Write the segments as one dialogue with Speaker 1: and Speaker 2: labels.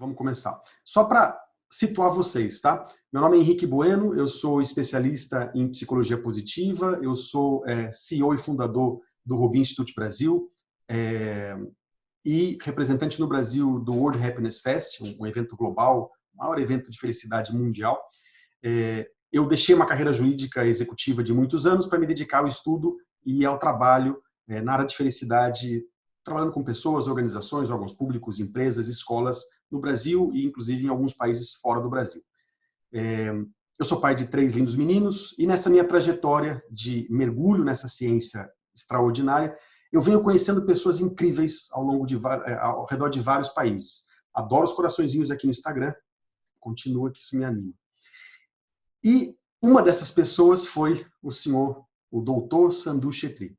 Speaker 1: vamos começar. Só para situar vocês, tá? Meu nome é Henrique Bueno, eu sou especialista em Psicologia Positiva, eu sou CEO e fundador do Wholebeing Institute Brasil e representante no Brasil do World Happiness Fest, um evento global, o maior evento de felicidade mundial. Eu deixei uma carreira jurídica executiva de muitos anos para me dedicar ao estudo e ao trabalho na área de felicidade, trabalhando com pessoas, organizações, órgãos públicos, empresas, escolas no Brasil e, inclusive, em alguns países fora do Brasil. Eu sou pai de 3 lindos meninos e nessa minha trajetória de mergulho nessa ciência extraordinária, eu venho conhecendo pessoas incríveis ao redor de vários países. Adoro os coraçõezinhos aqui no Instagram, continua que isso me anima. E uma dessas pessoas foi o doutor Saamdu Chetri.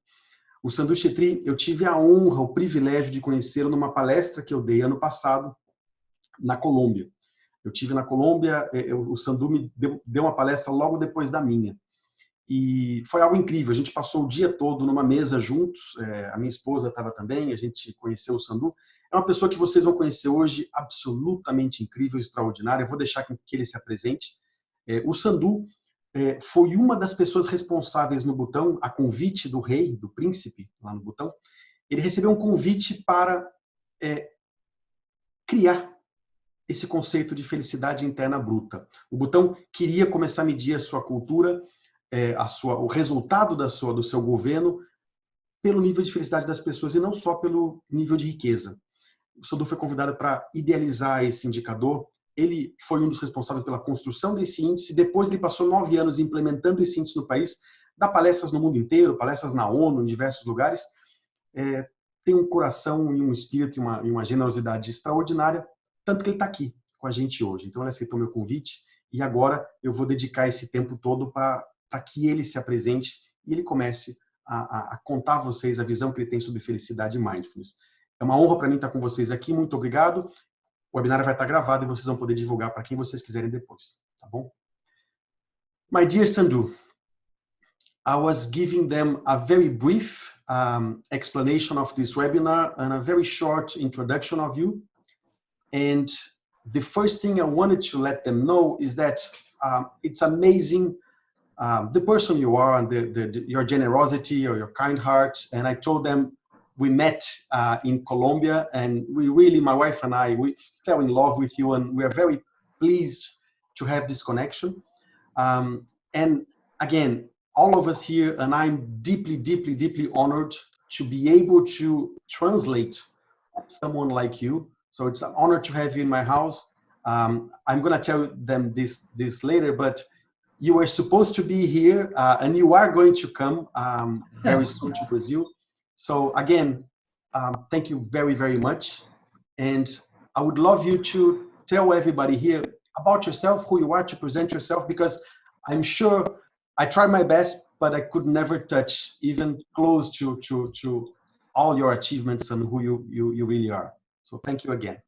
Speaker 1: O Saamdu Chetri, eu tive a honra, o privilégio de conhecê-lo numa palestra que eu dei ano passado na Colômbia. Eu tive na Colômbia, o Saamdu me deu uma palestra logo depois da minha. E foi algo incrível, a gente passou o dia todo numa mesa juntos, a minha esposa estava também, a gente conheceu o Saamdu. É uma pessoa que vocês vão conhecer hoje, absolutamente incrível, extraordinária. Eu vou deixar que ele se apresente. O Saamdu foi uma das pessoas responsáveis no Butão, a convite do rei, do príncipe, lá no Butão. Ele recebeu um convite para criar esse conceito de felicidade interna bruta. O Butão queria começar a medir a sua cultura, o resultado do seu governo, pelo nível de felicidade das pessoas e não só pelo nível de riqueza. O Saamdu foi convidado para idealizar esse indicador. Ele foi um dos responsáveis pela construção desse índice. Depois ele passou 9 anos implementando esse índice no país, dá palestras no mundo inteiro, palestras na ONU, em diversos lugares. Tem um coração e um espírito e uma generosidade extraordinária, tanto que ele está aqui com a gente hoje. Então ele aceitou meu convite e agora eu vou dedicar esse tempo todo para que ele se apresente e ele comece a contar a vocês a visão que ele tem sobre felicidade e mindfulness. É uma honra para mim estar com vocês aqui. Muito obrigado. O webinário vai estar gravado e vocês vão poder divulgar para quem vocês quiserem depois, tá bom? My dear Saamdu, I was giving them a very brief explanation of this webinar and a very short introduction of you. And the first thing I wanted to let them know is that it's amazing the person you are and your generosity or your kind heart. And I told them we met in Colombia, and we really, my wife and I, we fell in love with you, and we are very pleased to have this connection. And again, all of us here, and I'm deeply, deeply, deeply honored to be able to translate someone like you. So it's an honor to have you in my house. I'm going to tell them this later, but you were supposed to be here, and you are going to come very soon to Brazil. So again, thank you very, very much. And I would love you to tell everybody here about yourself, who you are, to present yourself, because I'm sure I tried my best, but I could never touch even close to all your achievements and who you really are. So thank you again.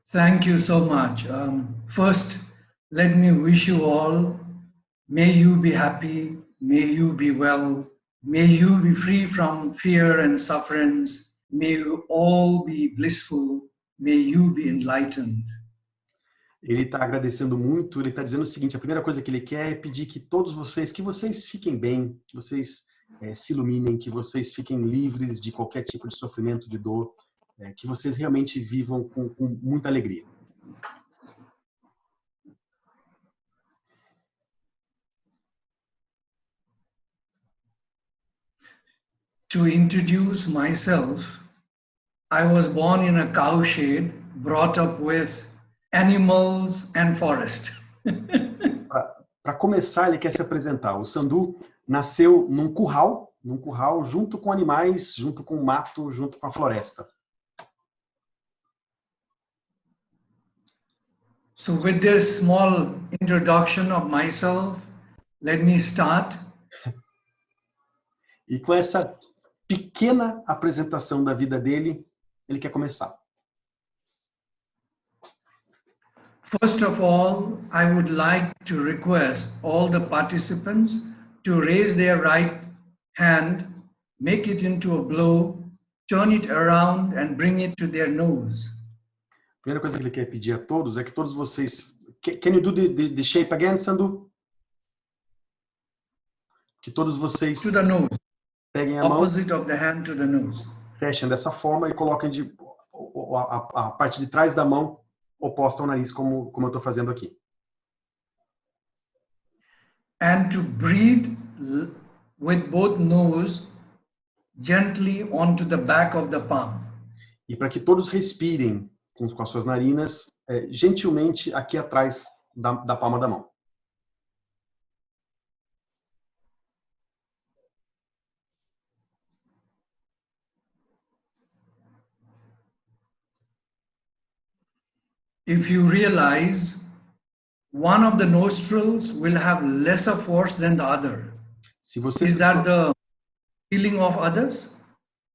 Speaker 2: Thank you so much. First, let me wish you all, may you be happy, may you be well, may you be free from fear and sufferings, may you all be blissful, may you be enlightened.
Speaker 1: Ele está agradecendo muito, ele está dizendo o seguinte, a primeira coisa que ele quer é pedir que vocês fiquem bem, que vocês se iluminem, que vocês fiquem livres de qualquer tipo de sofrimento, de dor, que vocês realmente vivam com muita alegria.
Speaker 2: To introduce myself, I was born in a cowshed, brought up with animals and forest.
Speaker 1: Para começar, ele quer se apresentar. O Saamdu nasceu num curral junto com animais, junto com o mato, junto com a floresta.
Speaker 2: So with this small introduction of myself, let me start.
Speaker 1: E com essa pequena apresentação da vida dele, ele quer começar.
Speaker 2: First of all, I would like to request all the participants to raise their right hand, make it into a blow, turn it around and bring it to their nose.
Speaker 1: A primeira coisa que ele quer pedir a todos é que todos vocês... Can you do the shape again, Saamdu? Que todos vocês
Speaker 2: To the nose.
Speaker 1: peguem a mão,
Speaker 2: Opposite of the hand to the nose.
Speaker 1: fechem dessa forma e coloquem a parte de trás da mão oposta ao nariz, como eu estou fazendo aqui.
Speaker 2: And to breathe with both nose gently onto the back of the palm.
Speaker 1: E para que todos respirem com as suas narinas, gentilmente aqui atrás da palma da mão.
Speaker 2: If you realize one of the nostrils will have lesser force than the other.
Speaker 1: Se você
Speaker 2: Is that the feeling of others?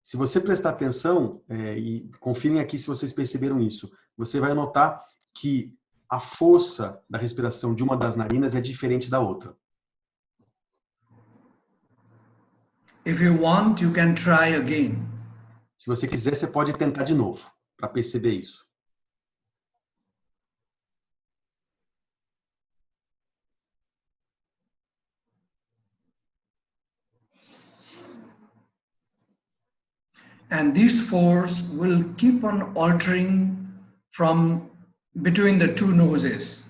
Speaker 1: Se você prestar atenção, e confirmem aqui se vocês perceberam isso, você vai notar que a força da respiração de uma das narinas é diferente da outra.
Speaker 2: If you want, you can try again.
Speaker 1: Se você quiser, você pode tentar de novo, para perceber isso.
Speaker 2: And this force will keep on altering from between the two noses,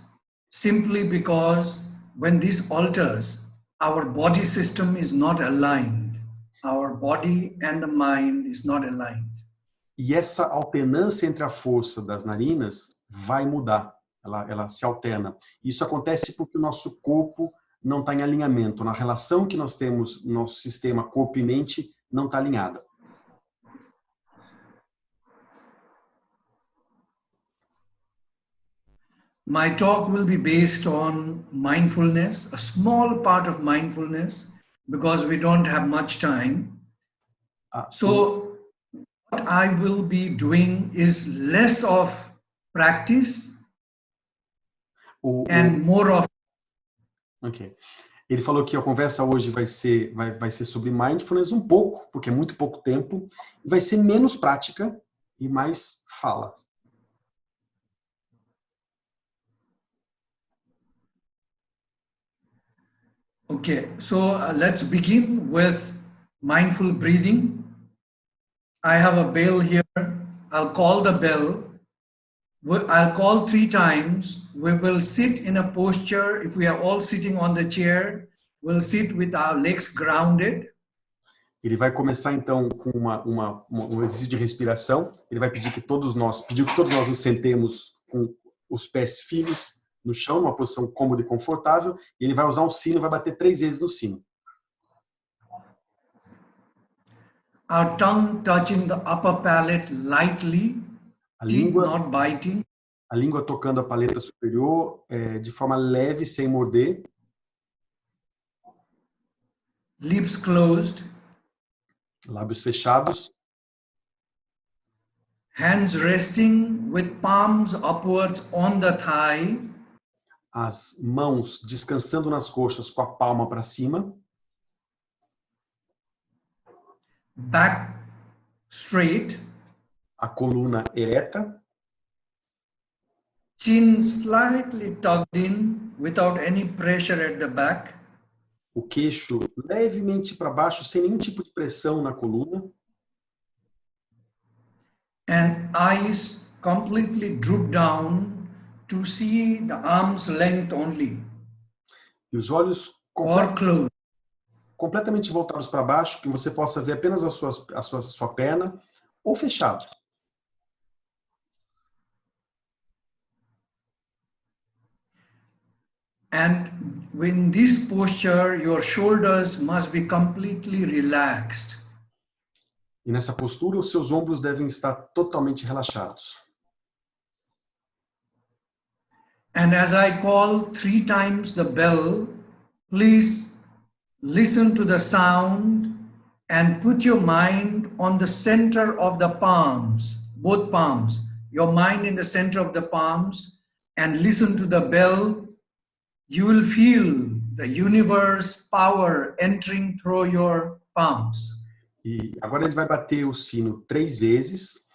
Speaker 2: simply because when this alters, our body system is not aligned. Our body and the mind is not aligned.
Speaker 1: E essa alternância entre a força das narinas vai mudar, ela se alterna. Isso acontece porque o nosso corpo não está em alinhamento, na relação que nós temos, nosso sistema corpo e mente não está alinhada.
Speaker 2: My talk will be based on mindfulness, a small part of mindfulness, because we don't have much time. So what I will be doing is less of practice and more of...
Speaker 1: Ok. Ele falou que a conversa hoje vai ser sobre mindfulness um pouco, porque é muito pouco tempo, e vai ser menos prática e mais fala.
Speaker 2: Okay, so let's begin with mindful breathing. I have a bell here. I'll call the bell. I'll call 3 times. We will sit in a posture. If we are all sitting on the chair, we'll sit with our legs grounded.
Speaker 1: Ele vai começar então com um exercício de respiração. Ele vai pedir que todos nós nos sentemos com os pés firmes no chão, numa posição cômoda e confortável, e ele vai usar um sino, vai bater 3 vezes no sino.
Speaker 2: Our tongue touching the upper palate lightly, teeth not biting.
Speaker 1: A língua tocando a paleta superior de forma leve, sem morder.
Speaker 2: Lips closed.
Speaker 1: Lábios fechados.
Speaker 2: Hands resting with palms upwards on the thigh.
Speaker 1: As mãos descansando nas coxas com a palma para cima.
Speaker 2: Back straight.
Speaker 1: A coluna ereta.
Speaker 2: Chin slightly tucked in without any pressure at the back.
Speaker 1: O queixo levemente para baixo, sem nenhum tipo de pressão na coluna.
Speaker 2: And eyes completely droop down to see the arm's length only.
Speaker 1: E os olhos completamente voltados para baixo, que você possa ver apenas a sua perna, ou fechado.
Speaker 2: And in this posture, your shoulders must be completely relaxed.
Speaker 1: E nessa postura, os seus ombros devem estar totalmente relaxados.
Speaker 2: And as I call 3 times the bell, please listen to the sound and put your mind on the center of the palms, both palms. Your mind in the center of the palms, and listen to the bell. You will feel the universe power entering through your palms.
Speaker 1: E agora ele vai bater o sino 3 vezes.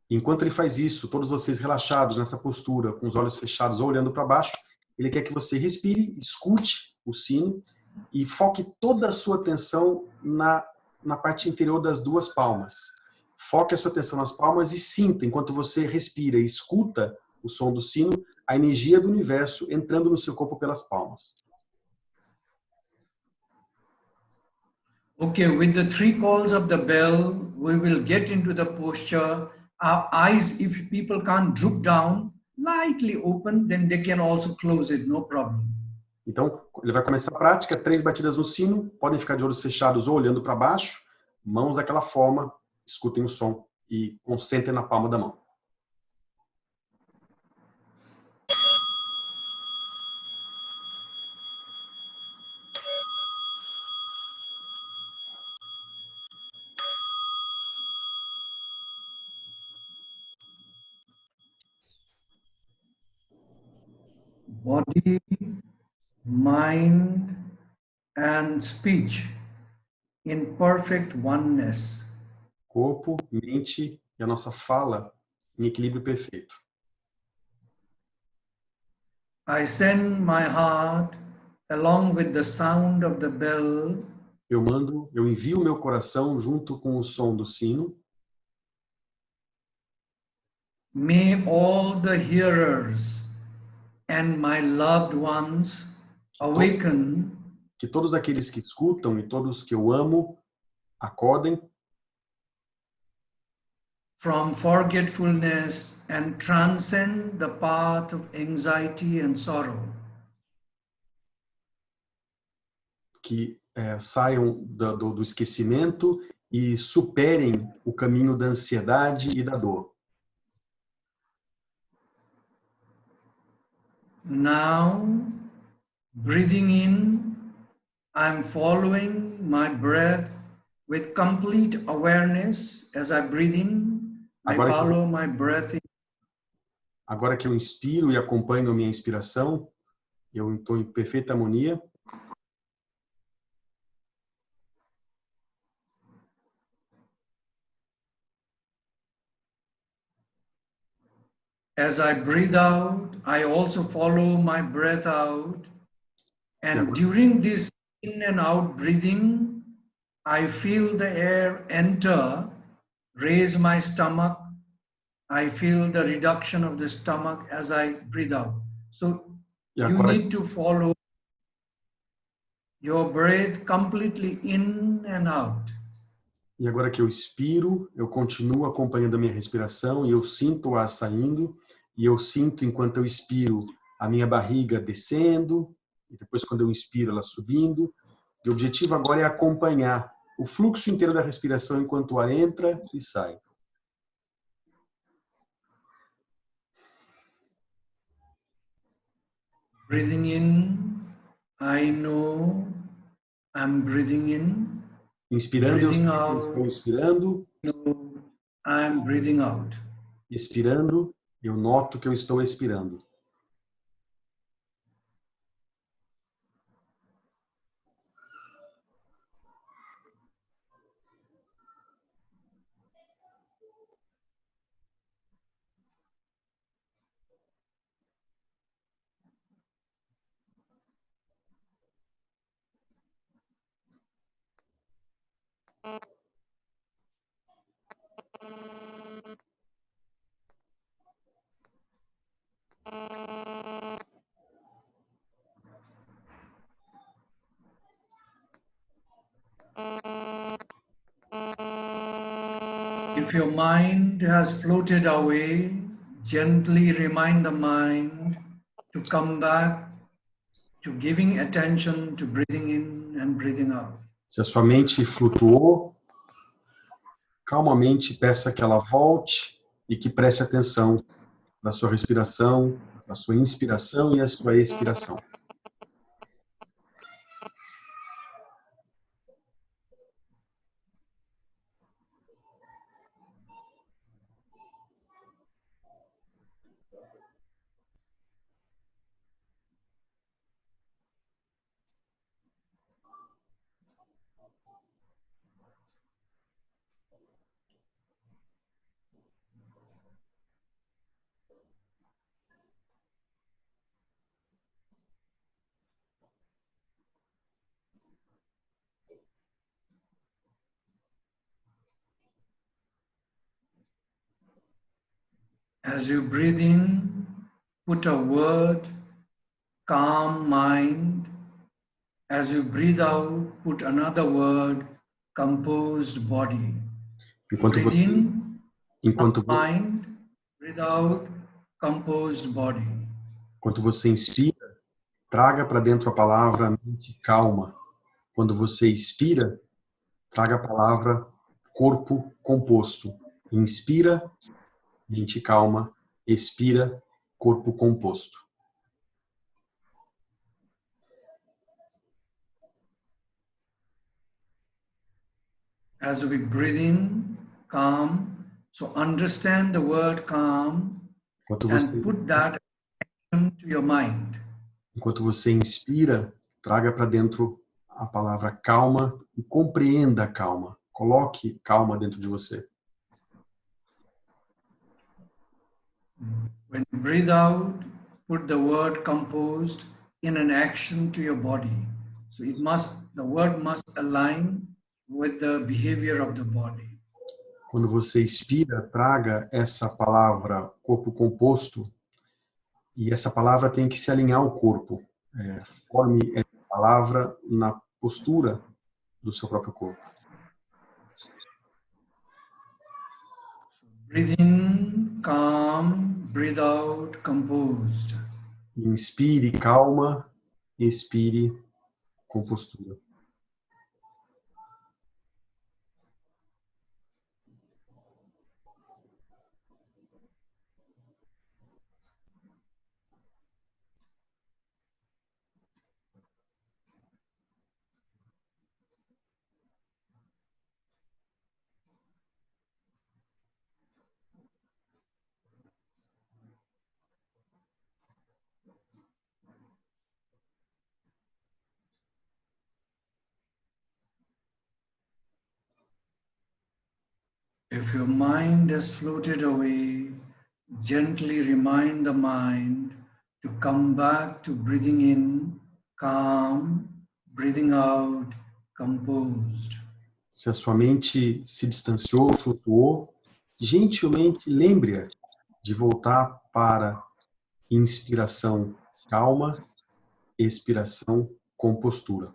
Speaker 1: Enquanto ele faz isso, todos vocês relaxados nessa postura, com os olhos fechados ou olhando para baixo, ele quer que você respire, escute o sino e foque toda a sua atenção na parte interior das 2 palmas. Foque a sua atenção nas palmas e sinta, enquanto você respira e escuta o som do sino, a energia do universo entrando no seu corpo pelas palmas.
Speaker 2: Okay, with the 3 calls of the bell, we will get into the posture. Our eyes, if people can't droop down, lightly open, then they can also close it, no problem.
Speaker 1: Então, ele vai começar a prática, 3 batidas no sino, podem ficar de olhos fechados ou olhando para baixo, mãos daquela forma, escutem o som e concentrem na palma da mão.
Speaker 2: Body, mind, and speech in perfect oneness.
Speaker 1: Corpo, mente e a nossa fala em equilíbrio perfeito.
Speaker 2: I send my heart along with the sound of the bell
Speaker 1: Eu envio meu coração junto com o som do sino.
Speaker 2: May all the hearers and my loved ones awaken
Speaker 1: Que todos aqueles que escutam e todos que eu amo acordem
Speaker 2: from forgetfulness and transcend the path of anxiety and sorrow.
Speaker 1: que saiam do esquecimento e superem o caminho da ansiedade e da dor.
Speaker 2: Now, breathing in, I'm following my breath with complete awareness. As I breathe in, I follow my breath in.
Speaker 1: Agora que eu inspiro e acompanho a minha inspiração, eu estou em perfeita harmonia.
Speaker 2: As I breathe out, I also follow my breath out. And during this in and out breathing, I feel the air enter, raise my stomach. I feel the reduction of the stomach as I breathe out. So you need to follow your breath completely in and out.
Speaker 1: E agora que eu expiro, eu continuo acompanhando a minha respiração e eu sinto-a saindo. E eu sinto, enquanto eu expiro, a minha barriga descendo. E depois, quando eu inspiro, ela subindo. E o objetivo agora é acompanhar o fluxo inteiro da respiração enquanto o ar entra e sai.
Speaker 2: Breathing in, I know I'm breathing in.
Speaker 1: Inspirando, eu sei que eu estou inspirando.
Speaker 2: I'm breathing out.
Speaker 1: Expirando, eu noto que eu estou expirando.
Speaker 2: If your mind has floated away, gently remind the mind to come back to giving attention to breathing in and breathing out.
Speaker 1: Se a sua mente flutuou, calmamente peça que ela volte e que preste atenção na sua respiração, na sua inspiração e a sua expiração.
Speaker 2: As you breathe in, put a word, calm mind. As you breathe out, put another word, composed body.
Speaker 1: Enquanto
Speaker 2: Breathe
Speaker 1: você,
Speaker 2: in,
Speaker 1: enquanto,
Speaker 2: mind. Breathe out, composed body.
Speaker 1: enquanto você inspira, traga para dentro a palavra mente calma. Quando você expira, traga a palavra corpo composto. Inspira, mente calma. Expira, corpo composto.
Speaker 2: As we breathe in, calm. So understand the word calm and put that action to your mind.
Speaker 1: Enquanto você inspira, traga para dentro a palavra calma e compreenda a calma. Coloque calma dentro de você.
Speaker 2: When you breathe out, put the word composed in an action to your body. So the word must align with the behavior of the body.
Speaker 1: Quando você expira, traga essa palavra corpo composto e essa palavra tem que se alinhar ao corpo. Forme essa palavra na postura do seu próprio corpo.
Speaker 2: Breathe in, calm. Breathe out, composed.
Speaker 1: Inspire calma, expire com postura.
Speaker 2: If your mind has floated away, gently remind the mind to come back to breathing in, calm, breathing out, composed.
Speaker 1: Se a sua mente se distanciou, flutuou, gentilmente lembre-a de voltar para inspiração calma, expiração com postura.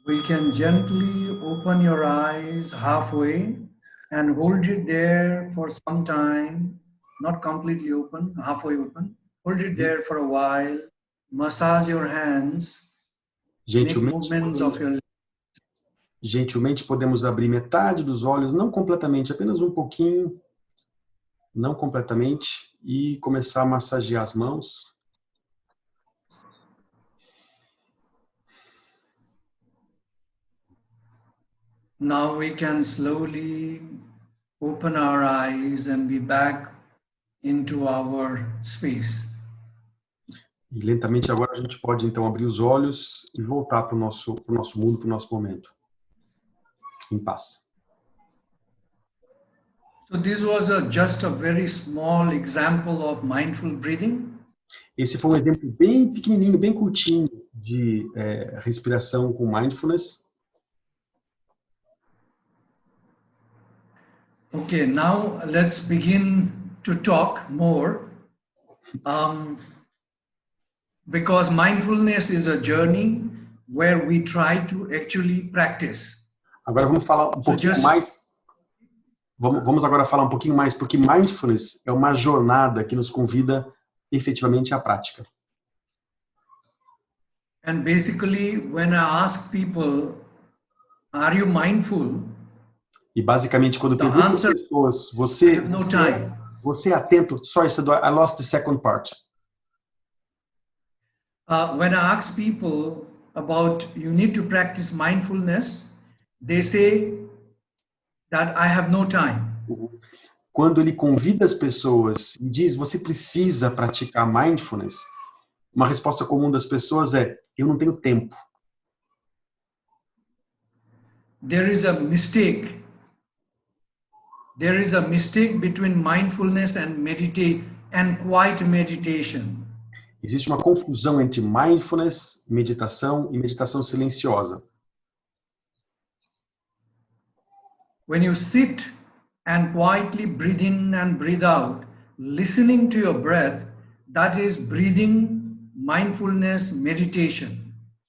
Speaker 2: We can gently open your eyes halfway and hold it there for some time, not completely open, halfway open. Hold it there for a while, massage your hands, make movements of your legs.
Speaker 1: Gentilmente podemos abrir metade dos olhos, não completamente, apenas um pouquinho, não completamente, e começar a massagear as mãos.
Speaker 2: Now we can slowly open our eyes and be back into our space.
Speaker 1: E lentamente agora a gente pode então abrir os olhos e voltar para o nosso mundo, para o nosso momento. Em paz.
Speaker 2: So this was just a very small example of mindful breathing.
Speaker 1: Esse foi um exemplo bem pequenininho, bem curtinho de respiração com mindfulness.
Speaker 2: Okay, now let's begin to talk more. Because mindfulness is a journey where we try to actually practice.
Speaker 1: Agora vamos falar um pouquinho mais. vamos agora falar um pouquinho mais, porque Mindfulness é uma jornada que nos convida efetivamente à prática.
Speaker 2: And basically, when I ask people, are you mindful?
Speaker 1: E basicamente, quando eu pergunto às pessoas, você é atento? Sorry, I lost the second part.
Speaker 2: When I ask people about you need to practice mindfulness, they say that I have no time.
Speaker 1: Quando ele convida as pessoas e diz, você precisa praticar mindfulness, uma resposta comum das pessoas é, eu não tenho tempo.
Speaker 2: There is a mistake. There is a mistake between mindfulness and quiet meditation.
Speaker 1: Existe uma confusão entre mindfulness, meditação e meditação silenciosa.
Speaker 2: When you sit and quietly breathe in and breathe out, listening to your breath, that is breathing, mindfulness, meditation.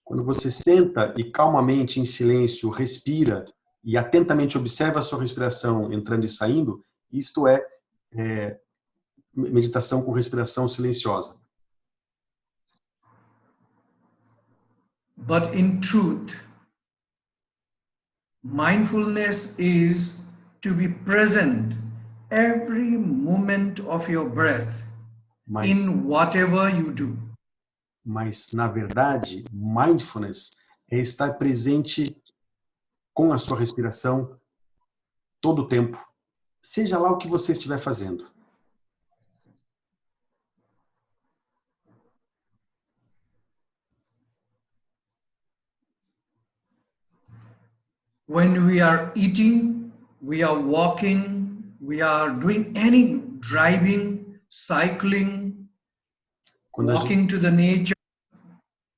Speaker 1: Quando você senta e calmamente, em silêncio, respira e atentamente observa a sua respiração entrando e saindo, isto é meditação com respiração silenciosa.
Speaker 2: But in truth, mindfulness is to be present every moment of your breath in whatever you do.
Speaker 1: Mas, na verdade, mindfulness é estar presente com a sua respiração todo o tempo, seja lá o que você estiver fazendo.
Speaker 2: When we are eating, we are walking, we are doing any driving, cycling, walking to the nature,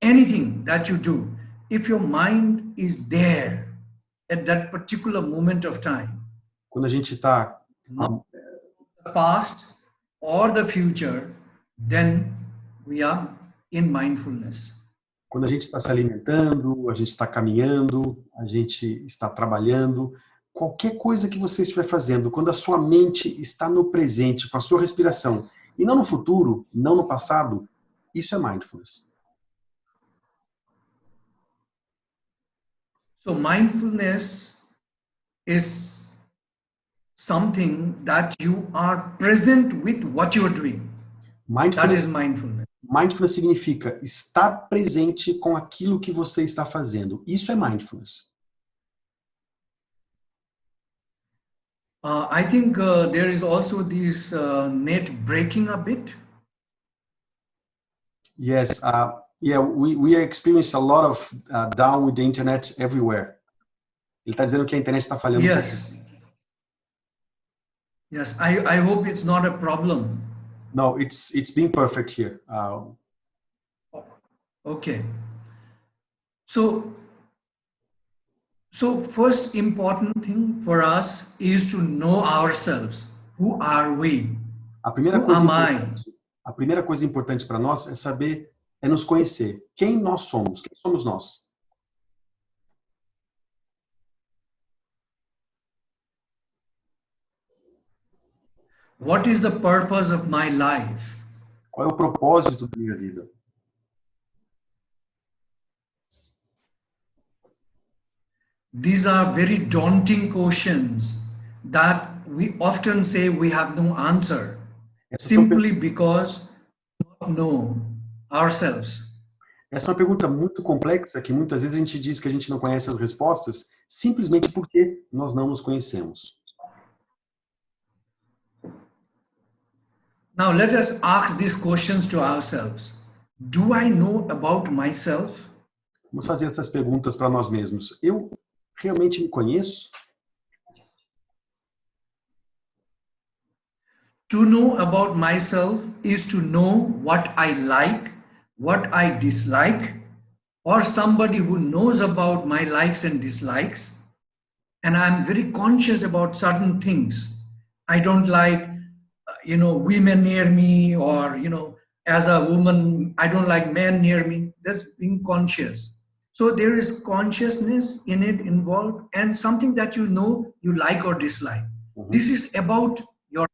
Speaker 2: anything that you do, if your mind is there at that particular moment of time,
Speaker 1: quando a gente está
Speaker 2: the past or the future, then we are in mindfulness.
Speaker 1: Quando a gente está se alimentando, a gente está caminhando, a gente está trabalhando, qualquer coisa que você estiver fazendo, quando a sua mente está no presente, com a sua respiração, e não no futuro, não no passado, isso é mindfulness.
Speaker 2: So mindfulness is something that you are present with what you are doing. That is mindfulness.
Speaker 1: Mindfulness significa estar presente com aquilo que você está fazendo. Isso é mindfulness.
Speaker 2: I think there is also this net breaking a bit.
Speaker 1: Yes, yeah, we experience a lot of down with the internet everywhere. Ele está dizendo que a internet está falhando.
Speaker 2: Yes. Yes, I hope it's not a problem.
Speaker 1: No, it's being perfect here.
Speaker 2: Okay. So first important thing for us is to know ourselves. Who are we?
Speaker 1: A primeira coisa importante para nós é saber, é nos conhecer. Quem nós somos? Quem somos nós?
Speaker 2: What is the purpose of my life?
Speaker 1: Qual é o propósito da minha vida?
Speaker 2: These are very daunting questions that we often say we have no answer, simply because we don't know ourselves.
Speaker 1: Essa é uma pergunta muito complexa que muitas vezes a gente diz que a gente não conhece as respostas, simplesmente porque nós não nos conhecemos.
Speaker 2: Now let us ask these questions to ourselves. Do I know about myself?
Speaker 1: Vamos fazer essas perguntas para nós mesmos. Eu realmente me conheço?
Speaker 2: To know about myself is to know what I like, what I dislike, or somebody who knows about my likes and dislikes, and I'm very conscious about certain things. I don't like, women near me, or, as a woman, I don't like men near me. That's being conscious. So there is consciousness in it involved, and something that you know you like or dislike. This is about your.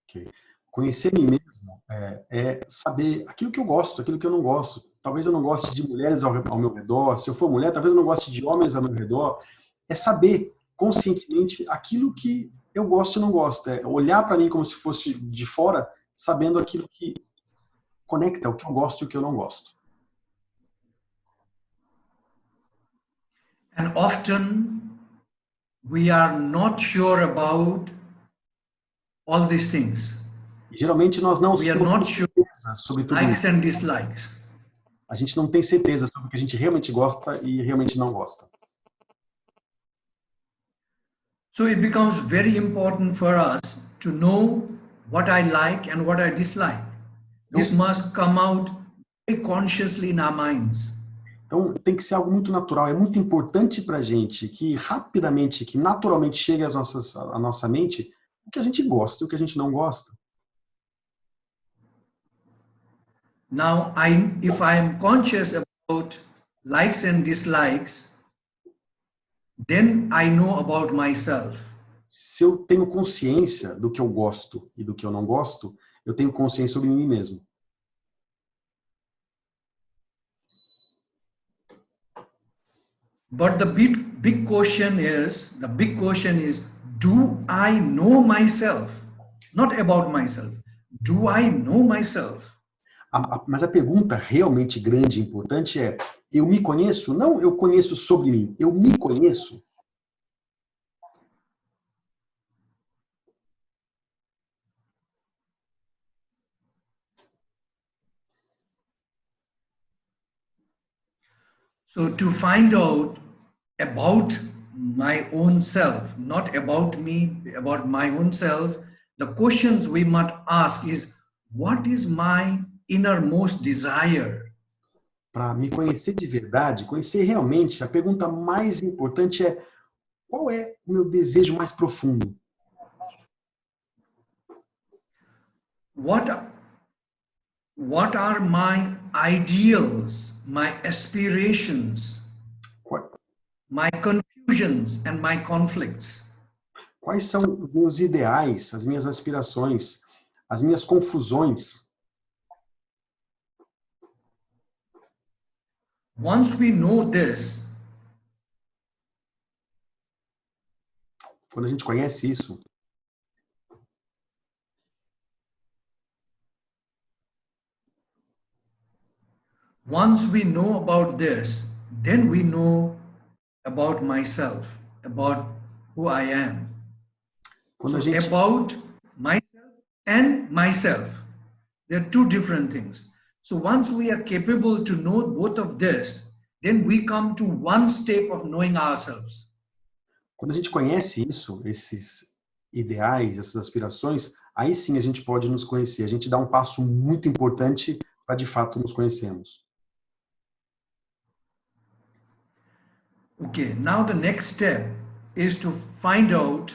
Speaker 1: Okay. Conhecer a mim mesmo é saber aquilo que eu gosto, aquilo que eu não gosto. Talvez eu não goste de mulheres ao meu redor. Se eu for mulher, talvez eu não goste de homens ao meu redor. É saber conscientemente aquilo que eu gosto e não gosto. É olhar para mim como se fosse de fora, sabendo aquilo que conecta o que eu gosto e o que eu não gosto.
Speaker 2: And often we are not sure about all these things.
Speaker 1: E, geralmente nós não
Speaker 2: We are not
Speaker 1: temos
Speaker 2: sure
Speaker 1: certeza sobre tudo
Speaker 2: likes
Speaker 1: isso.
Speaker 2: and dislikes.
Speaker 1: A gente não tem certeza sobre o que a gente realmente gosta e realmente não gosta.
Speaker 2: So it becomes very important for us to know what I like and what I dislike. This must come out very consciously in our minds.
Speaker 1: Então, tem que ser algo muito natural. É muito importante para a gente que rapidamente, que naturalmente chegue à nossa mente o que a gente gosta e o que a gente não gosta.
Speaker 2: Now, if I am conscious about likes and dislikes, then I know about myself.
Speaker 1: Se eu tenho consciência do que eu gosto e do que eu não gosto, eu tenho consciência sobre mim mesmo.
Speaker 2: But the big question is, do I know myself? Not about myself. Do I know myself?
Speaker 1: Mas a pergunta realmente grande e importante é: eu me conheço? Não, eu conheço sobre mim. Eu me conheço?
Speaker 2: So to find out about my own self, not about me, about my own self, the questions we must ask is, what is my innermost desire?
Speaker 1: Para me conhecer de verdade, conhecer realmente, a pergunta mais importante é: qual é o meu desejo mais profundo?
Speaker 2: What are my ideals, my aspirations, my confusions and my conflicts?
Speaker 1: Quais são os meus ideais, as minhas aspirações, as minhas confusões?
Speaker 2: Once we know this,
Speaker 1: quando a gente conhece isso,
Speaker 2: once we know about this, then we know about myself, about who I am.
Speaker 1: quando
Speaker 2: So about myself and myself, they're two different things. So once we are capable to know both of this, then we come to one step of knowing ourselves.
Speaker 1: Quando a gente conhece isso, esses ideais, essas aspirações, aí sim a gente pode nos conhecer. A gente dá um passo muito importante para de fato nos conhecermos.
Speaker 2: Okay, now the next step is to find out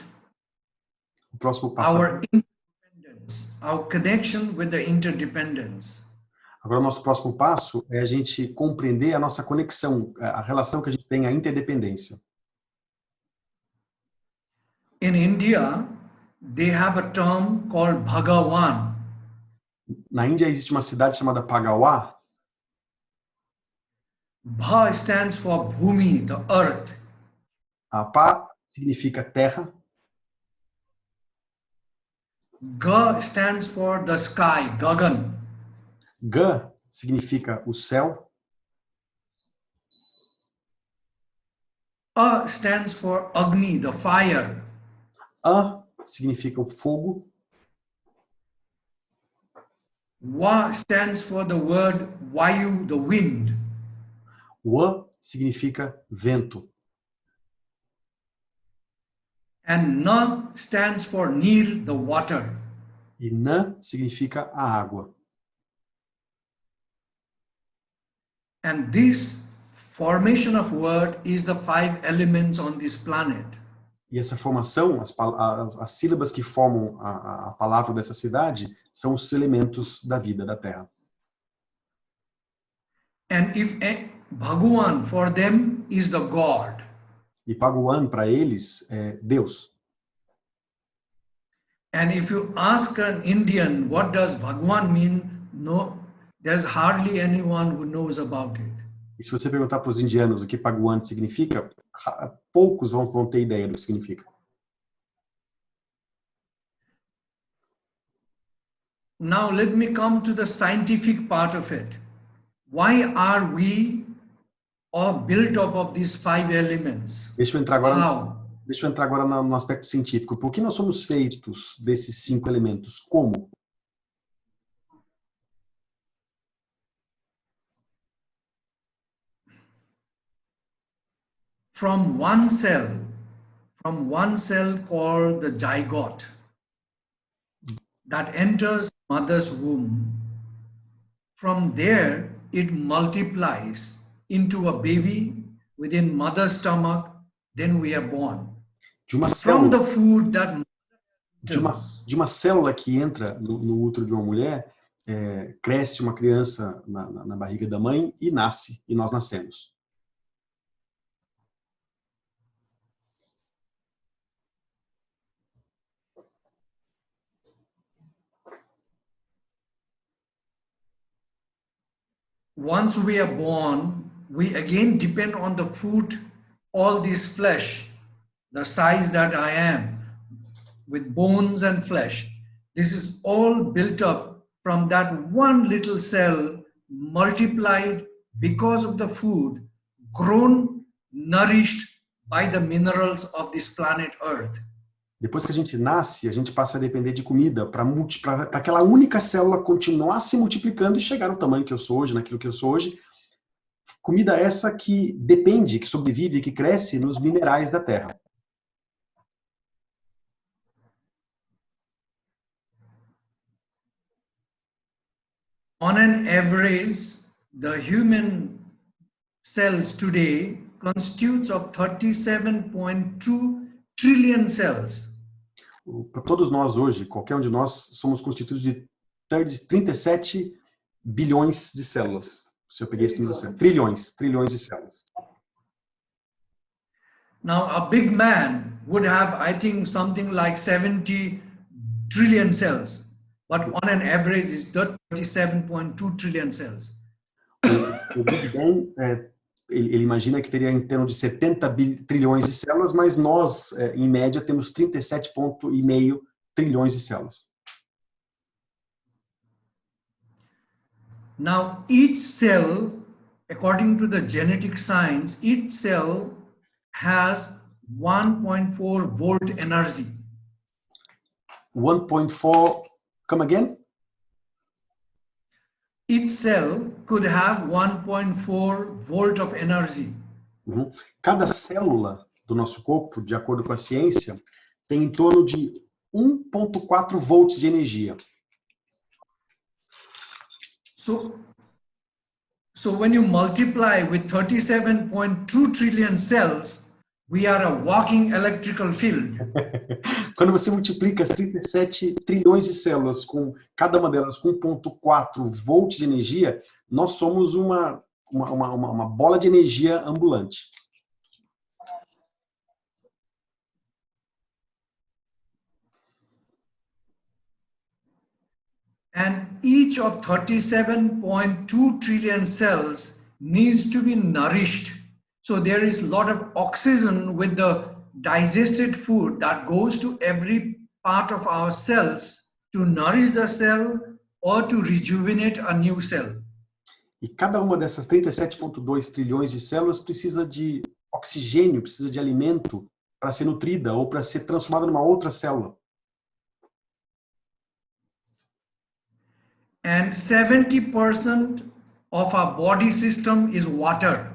Speaker 1: O próximo passo.
Speaker 2: our interdependence, our connection with the interdependence.
Speaker 1: Agora, o nosso próximo passo é a gente compreender a nossa conexão, a relação que a gente tem, a interdependência.
Speaker 2: In India, they have a term called Bhagavan.
Speaker 1: Na Índia existe uma cidade chamada Pagawa.
Speaker 2: Bha stands for Bhumi, the earth.
Speaker 1: A Pa significa terra.
Speaker 2: Ga stands for the sky, Gagan.
Speaker 1: Ga significa o céu.
Speaker 2: A stands for Agni, the fire.
Speaker 1: A significa o fogo.
Speaker 2: Wa stands for the word Vayu, the wind.
Speaker 1: Wa significa vento.
Speaker 2: And Na stands for Nir, the water.
Speaker 1: E Na significa a água.
Speaker 2: And this formation of word is the 5 elements on this planet.
Speaker 1: E essa formação, as sílabas que formam a palavra dessa cidade, são os elementos da vida, da Terra.
Speaker 2: And if Bhagavan for them is the God.
Speaker 1: E Bhagawan, para eles, é Deus.
Speaker 2: And if you ask an Indian, what does Bhagwan mean? No, there's hardly anyone who knows about it.
Speaker 1: E se você perguntar para os indianos o que Bhagwan significa, poucos vão ter ideia do que significa.
Speaker 2: Now let me come to the scientific part of it. Why are we all built up of these 5 elements?
Speaker 1: Deixa eu entrar agora
Speaker 2: How?
Speaker 1: No aspecto científico. Por que nós somos feitos desses 5 elementos? Como?
Speaker 2: From one cell called the zygote that enters mother's womb. From there, it multiplies into a baby within mother's stomach, then we are born.
Speaker 1: De uma
Speaker 2: From
Speaker 1: célula,
Speaker 2: the food that
Speaker 1: de uma célula que entra no útero de uma mulher, cresce uma criança na barriga da mãe e nasce, e nós nascemos.
Speaker 2: once we are born, we again depend on the food, all this flesh, the size that I am, with bones and flesh. This is all built up from that one little cell, multiplied because of the food, grown, nourished by the minerals of this planet Earth.
Speaker 1: Depois que a gente nasce, a gente passa a depender de comida para aquela única célula continuar se multiplicando e chegar no tamanho que eu sou hoje, naquilo que eu sou hoje. Comida essa que depende, que sobrevive, que cresce nos minerais da terra.
Speaker 2: On an average, the human cells today constitutes of 37.2 trillion cells.
Speaker 1: Para todos nós hoje, qualquer um de nós, somos constituídos de 37 bilhões de células. Se eu peguei esse número certo. Trilhões de células.
Speaker 2: Now, a big man would have, I think, something like 70 trillion cells. But on an average, it's 37.2 trillion cells.
Speaker 1: O Big Bang, ele imagina que teria em torno de 70 trilhões de células, mas nós, em média, temos 37,5 trilhões de células.
Speaker 2: Now, each cell, according to the genetic science, each cell has 1.4 volt energy.
Speaker 1: 1.4, come again?
Speaker 2: Each cell could have 1.4 volt of energy.
Speaker 1: Uhum. Cada célula do nosso corpo, de acordo com a ciência, tem em torno de 1.4 volts de energia.
Speaker 2: So when you multiply with 37.2 trillion cells, we are a walking electrical field.
Speaker 1: Quando você multiplica as 37 trilhões de células, com cada uma delas com 1.4 volts de energia, nós somos uma bola de energia ambulante.
Speaker 2: And each of 37.2 trillion cells needs to be nourished. So there is a lot of oxygen with the digested food that goes to every part of our cells to nourish the cell or to rejuvenate a new cell.
Speaker 1: E cada uma dessas 37,2 trilhões de células precisa de oxigênio, precisa de alimento para ser nutrida ou para ser transformada numa outra célula.
Speaker 2: And 70% of our body system is water.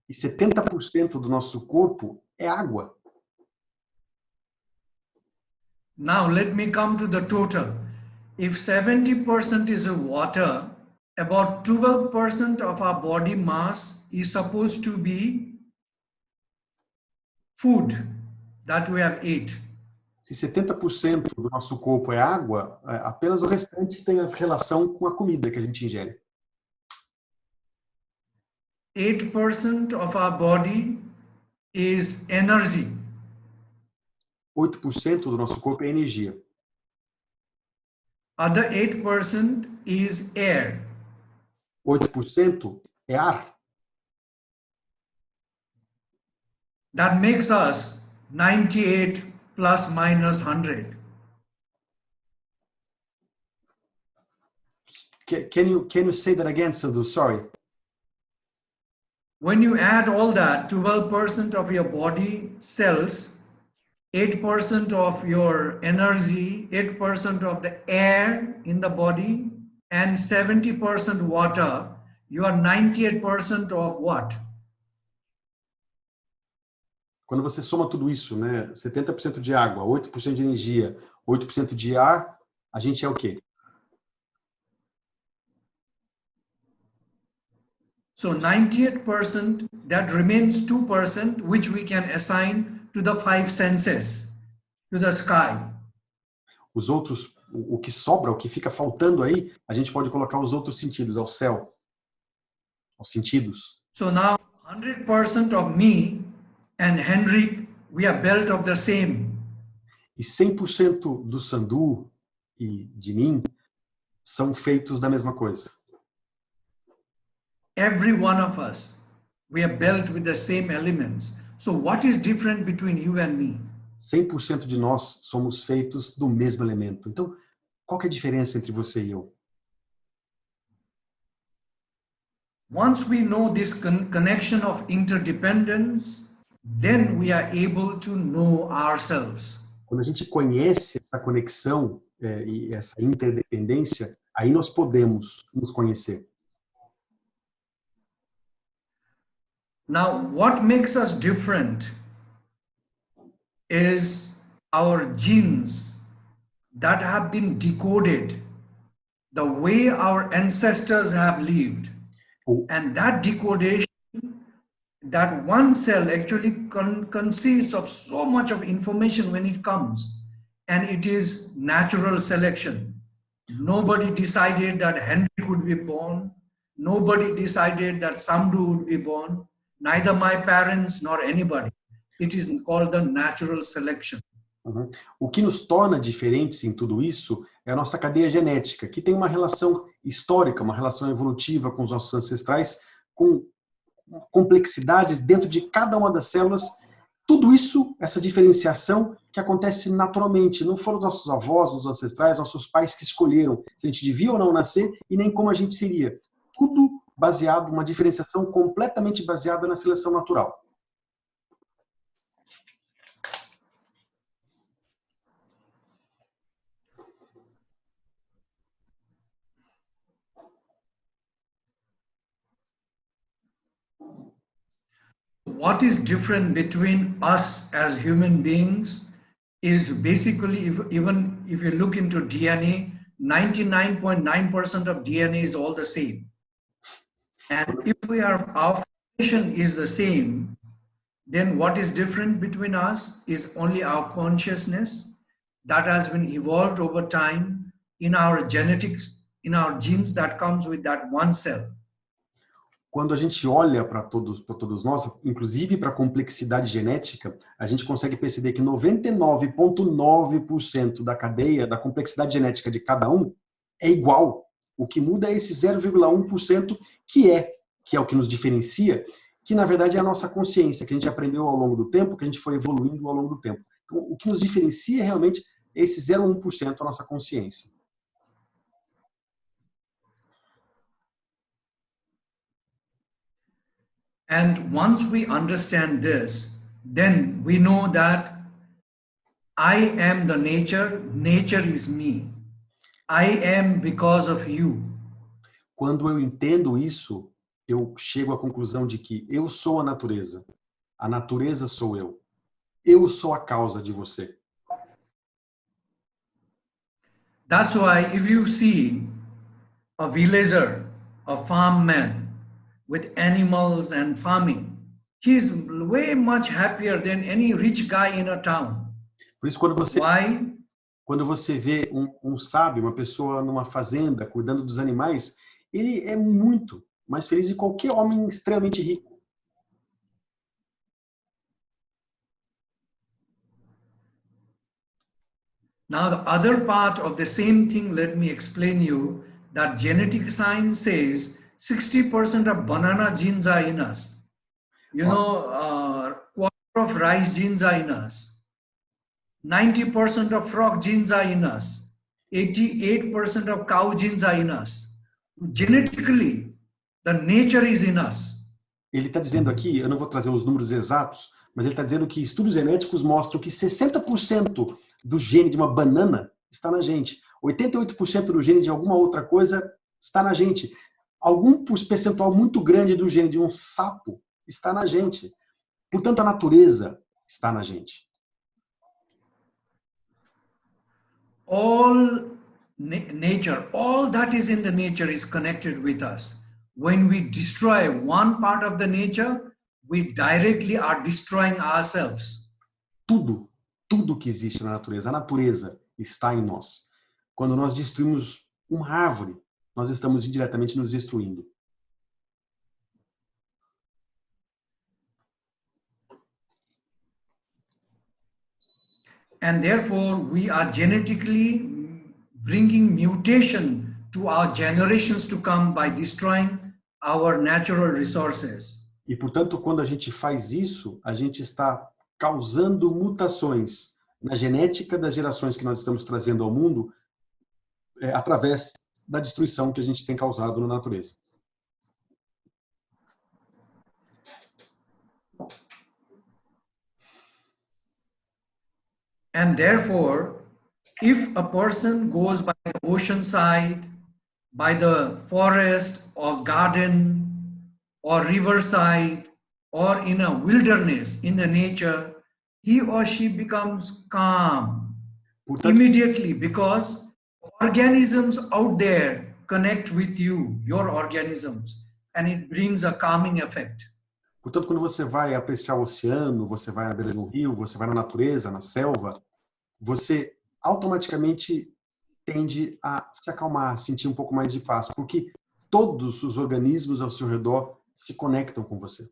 Speaker 1: E 70% do nosso corpo é água.
Speaker 2: Now let me come to the total. If 70% is water, about 12% of our body mass is supposed to be food that we have ate.
Speaker 1: Se 70% do nosso corpo é água, apenas o restante tem a relação com a comida que a gente ingere.
Speaker 2: 8% of our body is energy.
Speaker 1: 8% do nosso corpo é energia.
Speaker 2: Other 8% is air.
Speaker 1: 8% é ar.
Speaker 2: That makes us 98 plus minus 100.
Speaker 1: Can you say that again, Saamdu? Sorry.
Speaker 2: When you add all that, 12% of your body cells, 8% of your energy, 8% of the air in the body, and 70% water, you are 98% of what?
Speaker 1: Quando você soma tudo isso, né, 70% de água, 8% de energia, 8% de ar, a gente é o quê?
Speaker 2: So 98%, that remains 2%, which we can assign to the 5 senses, to the sky.
Speaker 1: Os outros, o que sobra, o que fica faltando aí, a gente pode colocar os outros sentidos, ao céu, aos sentidos.
Speaker 2: So now 100% of me and Henrique, we are built of the same.
Speaker 1: E 100% do Saamdu e de mim são feitos da mesma coisa.
Speaker 2: Every one of us, we are built with the same elements. So what is different between you and me?
Speaker 1: 100% de nós somos feitos do mesmo elemento. Então, qual que é a diferença entre você e eu?
Speaker 2: Once we know this connection of interdependence, then we are able to know ourselves.
Speaker 1: Quando a gente conhece essa conexão e essa interdependência, aí nós podemos nos conhecer.
Speaker 2: Now, what makes us different is our genes that have been decoded, the way our ancestors have lived. And that decodation, that one cell actually consists of so much of information when it comes, and it is natural selection. Nobody decided that Henrique would be born. Nobody decided that Saamdu would be born. Neither my parents nor anybody. It is called the natural selection.
Speaker 1: Uhum. O que nos torna diferentes em tudo isso é a nossa cadeia genética, que tem uma relação histórica, uma relação evolutiva com os nossos ancestrais, com complexidades dentro de cada uma das células. Tudo isso, essa diferenciação que acontece naturalmente. Não foram os nossos avós, os ancestrais, nossos pais que escolheram se a gente devia ou não nascer e nem como a gente seria. Tudo baseado, uma diferenciação completamente baseada na seleção natural.
Speaker 2: What is different between us as human beings is basically, even if you look into DNA, 99.9% of DNA is all the same. And if our formation is the same, then what is different between us is only our consciousness that has been evolved over time in our genetics, in our genes that comes with that one cell.
Speaker 1: Quando a gente olha para todos nós, inclusive para a complexidade genética, a gente consegue perceber que 99,9% da cadeia, da complexidade genética de cada um, é igual. O que muda é esse 0,1% que é o que nos diferencia, que na verdade é a nossa consciência, que a gente aprendeu ao longo do tempo, que a gente foi evoluindo ao longo do tempo. Então, o que nos diferencia realmente é esse 0,1% a nossa consciência.
Speaker 2: And once we understand this, then we know that I am the nature, nature is me. I am because of you.
Speaker 1: Quando eu entendo isso, eu chego à conclusão de que eu sou a natureza sou eu sou a causa de você.
Speaker 2: That's why if you see a villager, a farm man with animals and farming, he's way much happier than any rich guy in a town.
Speaker 1: Por isso, quando você,
Speaker 2: Why?
Speaker 1: quando você vê um sábio, uma pessoa numa fazenda, cuidando dos animais, ele é muito mais feliz que qualquer homem extremamente rico.
Speaker 2: Now the other part of the same thing, let me explain you that genetic science says 60% of banana genes are in us. You know, quarter of rice genes are in us. 90% of frog genes are in us. 88% of cow genes are in us. Genetically, the nature is in us.
Speaker 1: Ele está dizendo aqui, eu não vou trazer os números exatos, mas ele está dizendo que estudos genéticos mostram que 60% do gene de uma banana está na gente. 88% do gene de alguma outra coisa está na gente. Algum percentual muito grande do gene de um sapo está na gente. Portanto, a natureza está na gente.
Speaker 2: All nature, all that is in the nature is connected with us. When we destroy one part of the nature, we directly are destroying ourselves.
Speaker 1: Tudo que existe na natureza, a natureza está em nós. Quando nós destruímos uma árvore, nós estamos indiretamente nos destruindo.
Speaker 2: And therefore, we are genetically bringing mutation to our generations to come by destroying our natural resources.
Speaker 1: E, portanto, quando a gente faz isso, a gente está causando mutações na genética das gerações que nós estamos trazendo ao mundo através da destruição que a gente tem causado na natureza.
Speaker 2: And therefore, if a person goes by the ocean side, by the forest or garden or riverside or in a wilderness in the nature, he or she becomes calm immediately because organisms out there connect with you, your organisms, and it brings a calming effect.
Speaker 1: Portanto, quando você vai apreciar o oceano, você vai na beira de um rio, você vai na natureza, na selva, você automaticamente tende a se acalmar, sentir um pouco mais de paz, porque todos os organismos ao seu redor se conectam com você.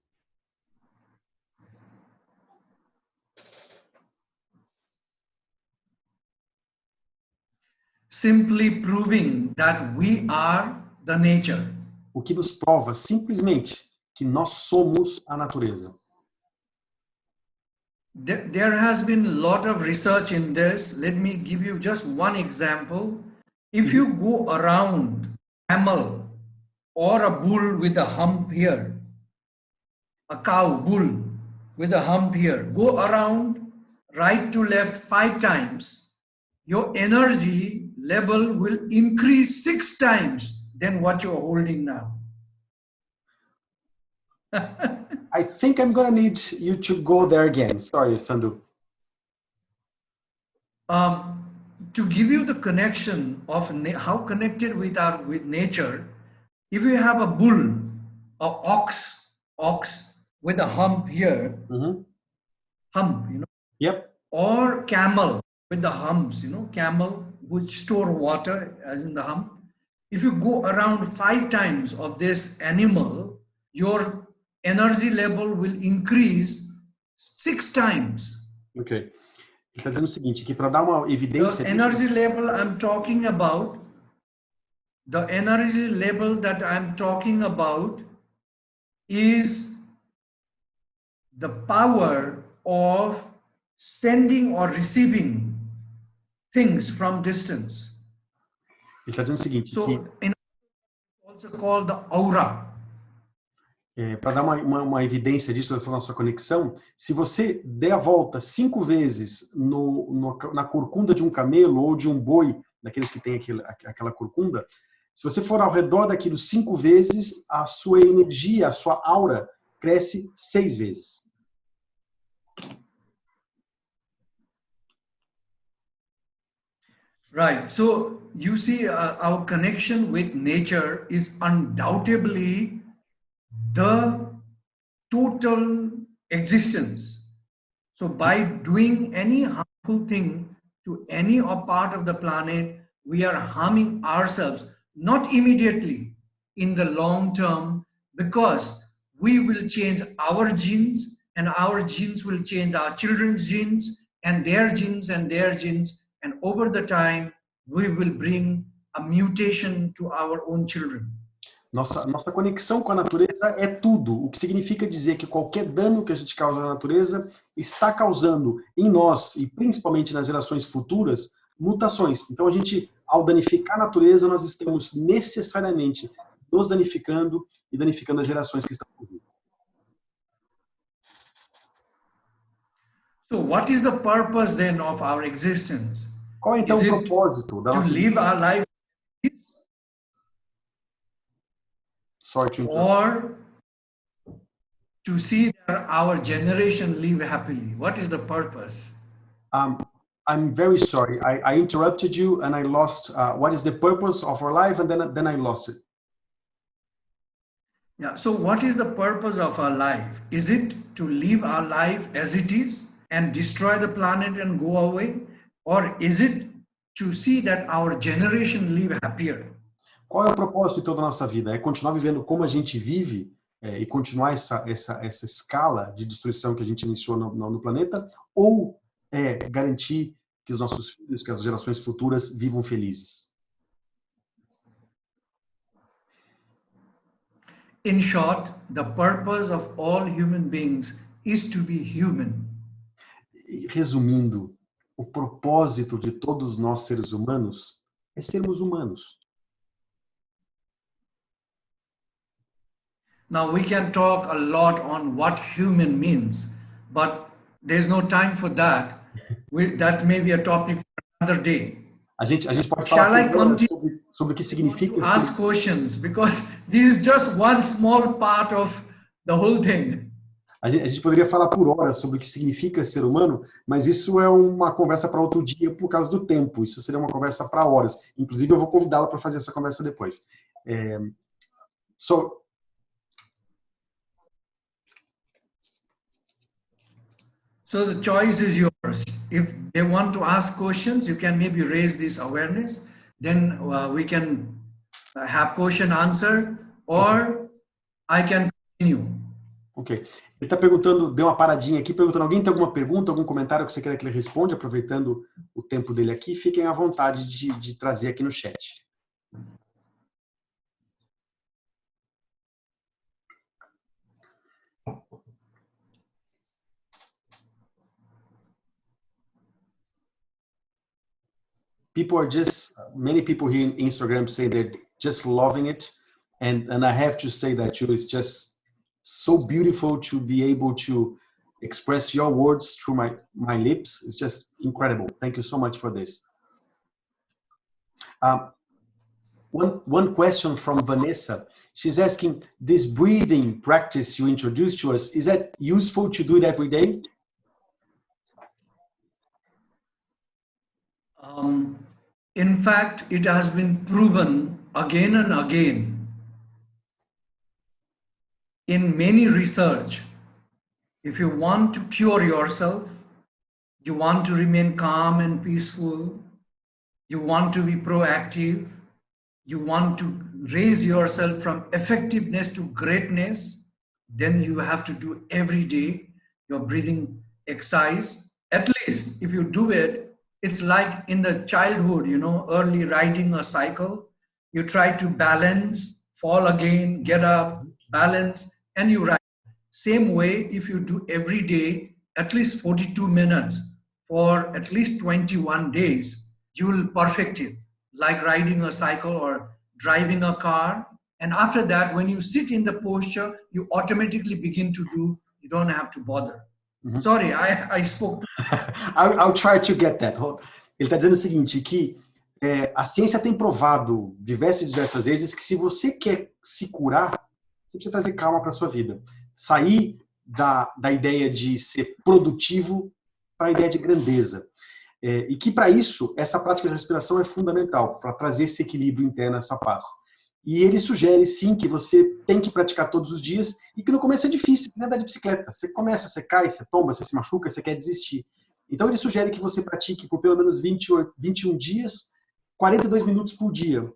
Speaker 2: Simply proving that we are the nature.
Speaker 1: O que nos prova simplesmente que nós somos a natureza.
Speaker 2: There has been a lot of research in this. Let me give you just one example. If you go around a camel or a bull with a hump here, a cow, bull with a hump here, go around right to left 5 times, your energy level will increase 6 times than what you're holding now.
Speaker 1: I think I'm going to need you to go there again. Sorry, Saamdu.
Speaker 2: To give you the connection of how connected we are with nature, if you have a bull, or ox with a hump here, hump, you know,
Speaker 1: Yep.
Speaker 2: or camel with the humps, you know, camel which store water as in the hump. If you go around 5 times of this animal, your energy level will increase 6 times.
Speaker 1: Ok. Ele está dizendo o seguinte, que para dar uma evidência...
Speaker 2: The energy level I'm talking about, the energy level that I'm talking about is the power of sending or receiving things from distance.
Speaker 1: Ele está dizendo o seguinte,
Speaker 2: So,
Speaker 1: que...
Speaker 2: in also called the aura.
Speaker 1: Para dar uma evidência disso, dessa nossa conexão, se você der a volta 5 vezes na corcunda de um camelo ou de um boi, daqueles que tem aquela corcunda, se você for ao redor daquilo 5 vezes, a sua energia, a sua aura, cresce 6 vezes.
Speaker 2: Right. So, you see, our connection with nature is undoubtedly the total existence. So by doing any harmful thing to any part of the planet, we are harming ourselves, not immediately, in the long term, because we will change our genes and our genes will change our children's genes and their genes and their genes, and over the time, we will bring a mutation to our own children.
Speaker 1: Nossa conexão com a natureza é tudo, o que significa dizer que qualquer dano que a gente causa na natureza está causando em nós, e principalmente nas gerações futuras, mutações. Então, a gente, ao danificar a natureza, nós estamos necessariamente nos danificando e danificando as gerações que estão por vir.
Speaker 2: So, what is the purpose then of our existence?
Speaker 1: Qual é, então, o propósito da
Speaker 2: to
Speaker 1: nossa
Speaker 2: live our life?
Speaker 1: Sorry,
Speaker 2: or to see that our generation live happily? What is the purpose?
Speaker 1: I'm very sorry. I interrupted you and I lost. What is the purpose of our life? And then I lost it.
Speaker 2: Yeah. So what is the purpose of our life? Is it to live our life as it is and destroy the planet and go away? Or is it to see that our generation live happier?
Speaker 1: Qual é o propósito, então, da nossa vida? É continuar vivendo como a gente vive e continuar essa escala de destruição que a gente iniciou no planeta? Ou é garantir que os nossos filhos, que as gerações futuras vivam felizes?
Speaker 2: In short, the purpose of all human beings is to be human.
Speaker 1: Resumindo, o propósito de todos nós seres humanos é sermos humanos.
Speaker 2: Now we can talk a lot on what human means, but there's no time for that. That may be a topic for another day.
Speaker 1: A gente pode falar sobre o que significa
Speaker 2: ask questions, because this is just one small part of the whole thing.
Speaker 1: A gente poderia falar por horas sobre o que significa ser humano, mas isso é uma conversa para outro dia por causa do tempo. Isso seria uma conversa para horas. Inclusive, eu vou convidá-la para fazer essa conversa depois.
Speaker 2: So the choice is yours. If they want to ask questions, you can maybe raise this awareness. Then we can have question answer, or I can continue.
Speaker 1: Ok. Ele está perguntando, deu uma paradinha aqui, perguntando, alguém tem alguma pergunta, algum comentário que você quer que ele responda, aproveitando o tempo dele aqui, fiquem à vontade de trazer aqui no chat. Many people here in Instagram say they're just loving it. And I have to say that too, it's just so beautiful to be able to express your words through my lips. It's just incredible. Thank you so much for this. One question from Vanessa. She's asking, this breathing practice you introduced to us, is that useful to do it every day?
Speaker 2: In fact, it has been proven again and again in many research. If you want to cure yourself, you want to remain calm and peaceful, you want to be proactive, you want to raise yourself from effectiveness to greatness, then you have to do every day your breathing exercise. At least if you do it, it's like in the childhood, early riding a cycle. You try to balance, fall again, get up, balance, and you ride. Same way, if you do every day, at least 42 minutes for at least 21 days, you will perfect it, like riding a cycle or driving a car. And after that, when you sit in the posture, you automatically begin to do, you don't have to bother. Mm-hmm. Sorry, I spoke.
Speaker 1: I'll try to get that. Ele está dizendo o seguinte, que a ciência tem provado diversas vezes que se você quer se curar, você precisa trazer calma para a sua vida. Sair da ideia de ser produtivo para a ideia de grandeza. E que para isso, essa prática de respiração é fundamental, para trazer esse equilíbrio interno, essa paz. E ele sugere, sim, que você tem que praticar todos os dias e que no começo é difícil, nem andar de bicicleta. Você começa, você cai, você tomba, você se machuca, você quer desistir. Então ele sugere que você pratique por pelo menos 21 dias, 42 minutos por dia.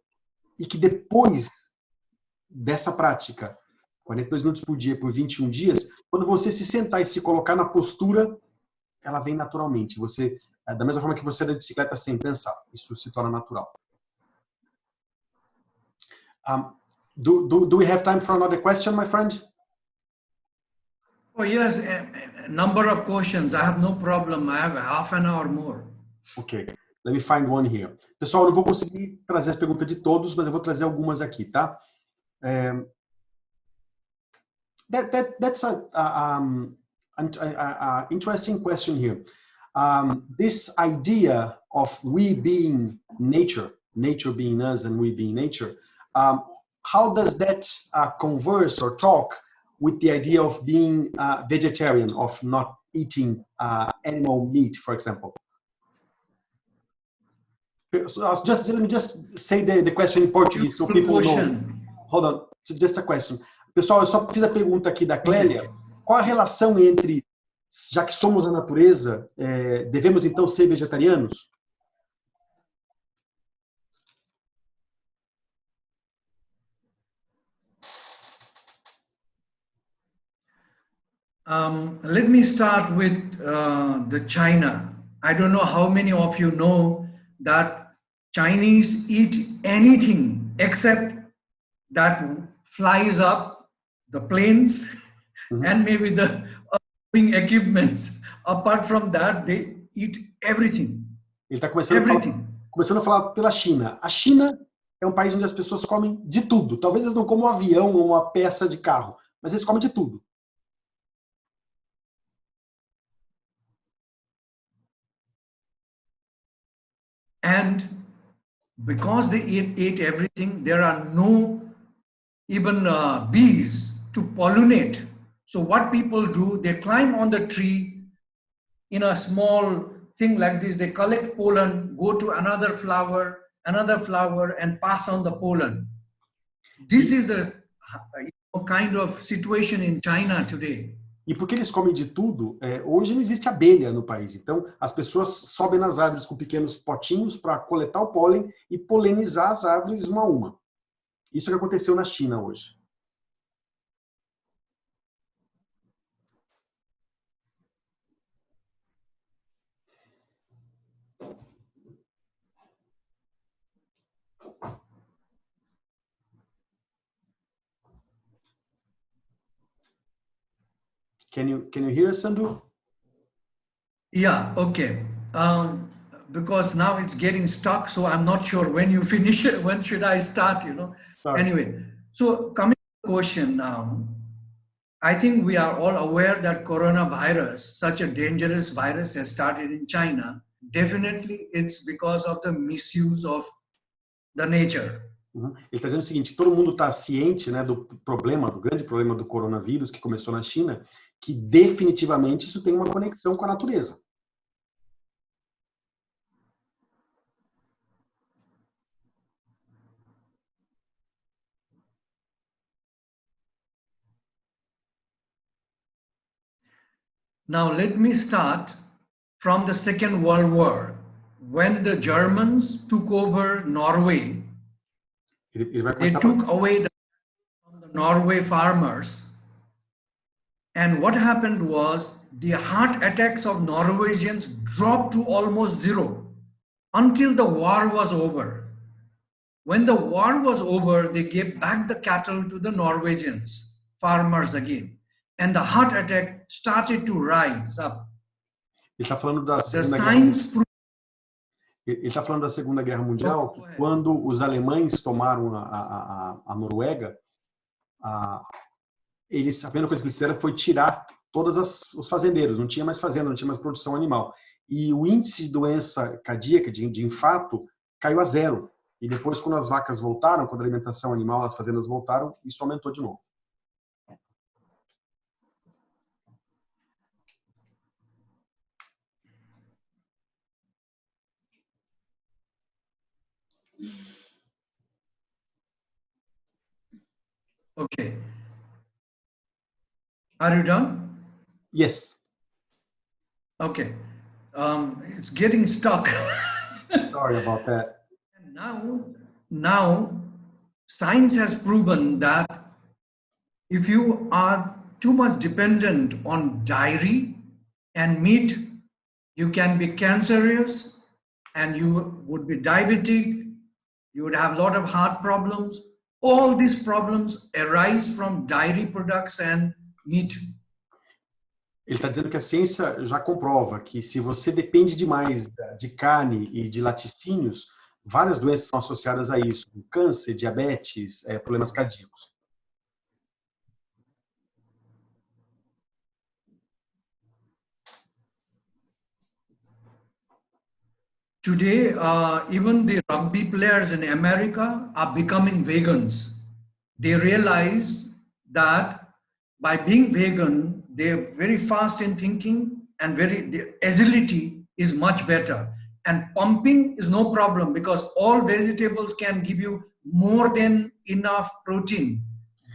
Speaker 1: E que depois dessa prática, 42 minutos por dia por 21 dias, quando você se sentar e se colocar na postura ela vem naturalmente. Você, da mesma forma que você anda de bicicleta sem pensar, isso se torna natural. Do we have time for another question, my friend?
Speaker 2: Oh yes, a number of questions. I have no problem. I have half an hour more.
Speaker 1: Ok, let me find one here. Pessoal, eu não vou conseguir trazer as perguntas de todos, mas eu vou trazer algumas aqui, tá? That's an interesting question here. This idea of we being nature, nature being us and we being nature, how does that converse or talk with the idea of being vegetarian, of not eating animal meat, for example? Let me just say the question in Portuguese so people know. Hold on, just a question. Pessoal, eu só fiz a pergunta aqui da Clélia. Qual a relação entre, já que somos a natureza, devemos então ser vegetarianos?
Speaker 2: Let me start with the China. I don't know how many of you know that Chinese eat anything except that flies up, the planes, and maybe the equipments. Apart from that, they eat everything.
Speaker 1: Ele está começando a falar pela China. A China é um país onde as pessoas comem de tudo. Talvez eles não comam um avião ou uma peça de carro, mas eles comem de tudo.
Speaker 2: And because they eat everything, there are no even bees to pollinate. So what people do, they climb on the tree in a small thing like this. They collect pollen, go to another flower, and pass on the pollen. This is the kind of situation in China today.
Speaker 1: E porque eles comem de tudo, hoje não existe abelha no país. Então, as pessoas sobem nas árvores com pequenos potinhos para coletar o pólen e polinizar as árvores uma a uma. Isso que aconteceu na China hoje. Can you hear us, Saamdu?
Speaker 2: Yeah, okay. Because now it's getting stuck, so I'm not sure when you finish it, when should I start, you know. Sorry. Anyway, so coming to the question now, I think we are all aware that coronavirus, such a dangerous virus, has started in China. Definitely it's because of the misuse of the nature.
Speaker 1: Ele está dizendo o seguinte, todo mundo está ciente, né, do grande problema do coronavírus que começou na China, que definitivamente isso tem uma conexão com a natureza.
Speaker 2: Now let me start from the Second World War, when the Germans took over Norway. They took away from the Norway farmers, and what happened was the heart attacks of Norwegians dropped to almost zero until the war was over. When the war was over, they gave back the cattle to the Norwegians, farmers again, and the heart attack started to rise up.
Speaker 1: Ele está falando da Segunda Guerra. Ele está falando da Segunda Guerra Mundial, que quando os alemães tomaram a Noruega, a primeira coisa que eles fizeram foi tirar todos os fazendeiros, não tinha mais fazenda, não tinha mais produção animal. E o índice de doença cardíaca, de infarto, caiu a zero. E depois, quando as vacas voltaram, quando a alimentação animal, as fazendas voltaram, isso aumentou de novo.
Speaker 2: Okay. Are you done?
Speaker 1: Yes.
Speaker 2: Okay. It's getting stuck.
Speaker 1: Sorry about that.
Speaker 2: Now, science has proven that if you are too much dependent on dairy and meat, you can be cancerous, and you would be diabetic, you would have a lot of heart problems. All these problems arise from dairy products and meat.
Speaker 1: Ele está dizendo que a ciência já comprova que se você depende demais de carne e de laticínios, várias doenças são associadas a isso, câncer, diabetes, problemas cardíacos.
Speaker 2: Today, even the rugby players in America are becoming vegans. They realize that by being vegan, they're very fast in thinking and their agility is much better. And pumping is no problem because all vegetables can give you more than enough protein,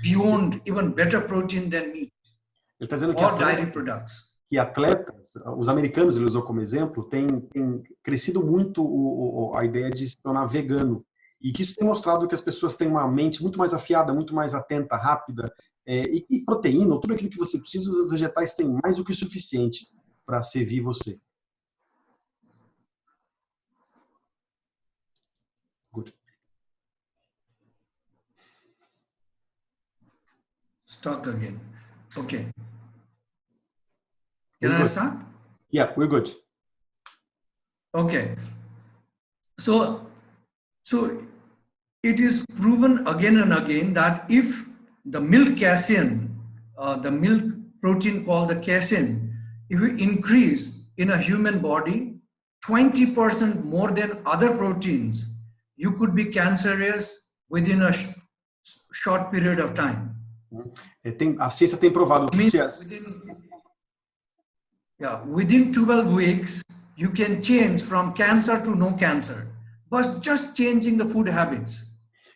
Speaker 2: beyond even better protein than meat or dairy products.
Speaker 1: Que atletas, os americanos, ele usou como exemplo, têm crescido muito a ideia de se tornar vegano. E que isso tem mostrado que as pessoas têm uma mente muito mais afiada, muito mais atenta, rápida. E proteína, tudo aquilo que você precisa, os vegetais têm mais do que o suficiente para servir você. Good.
Speaker 2: Start again. Okay. Can I start?
Speaker 1: Yeah, we're good.
Speaker 2: Okay. So it is proven again and again that if the milk casein, the milk protein called the casein, if you increase in a human body 20% more than other proteins, you could be cancerous within a short period of time.
Speaker 1: A ciência tem provado que
Speaker 2: within 12 weeks, you can change from cancer to no cancer, but just changing the food habits.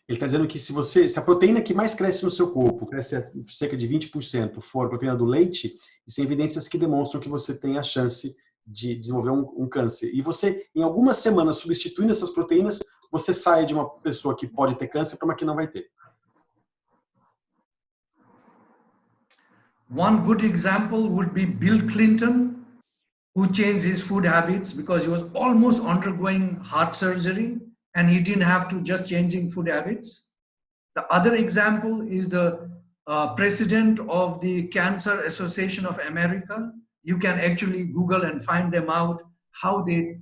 Speaker 1: Ele está dizendo que se a proteína que mais cresce no seu corpo, cresce cerca de 20%, for a proteína do leite, isso é evidências que demonstram que você tem a chance de desenvolver um câncer. E você, em algumas semanas, substituindo essas proteínas, você sai de uma pessoa que pode ter câncer para uma que não vai ter.
Speaker 2: One good example would be Bill Clinton, who changed his food habits because he was almost undergoing heart surgery and he didn't have to just changing food habits. The other example is the president of the Cancer Association of America. You can actually Google and find them out how they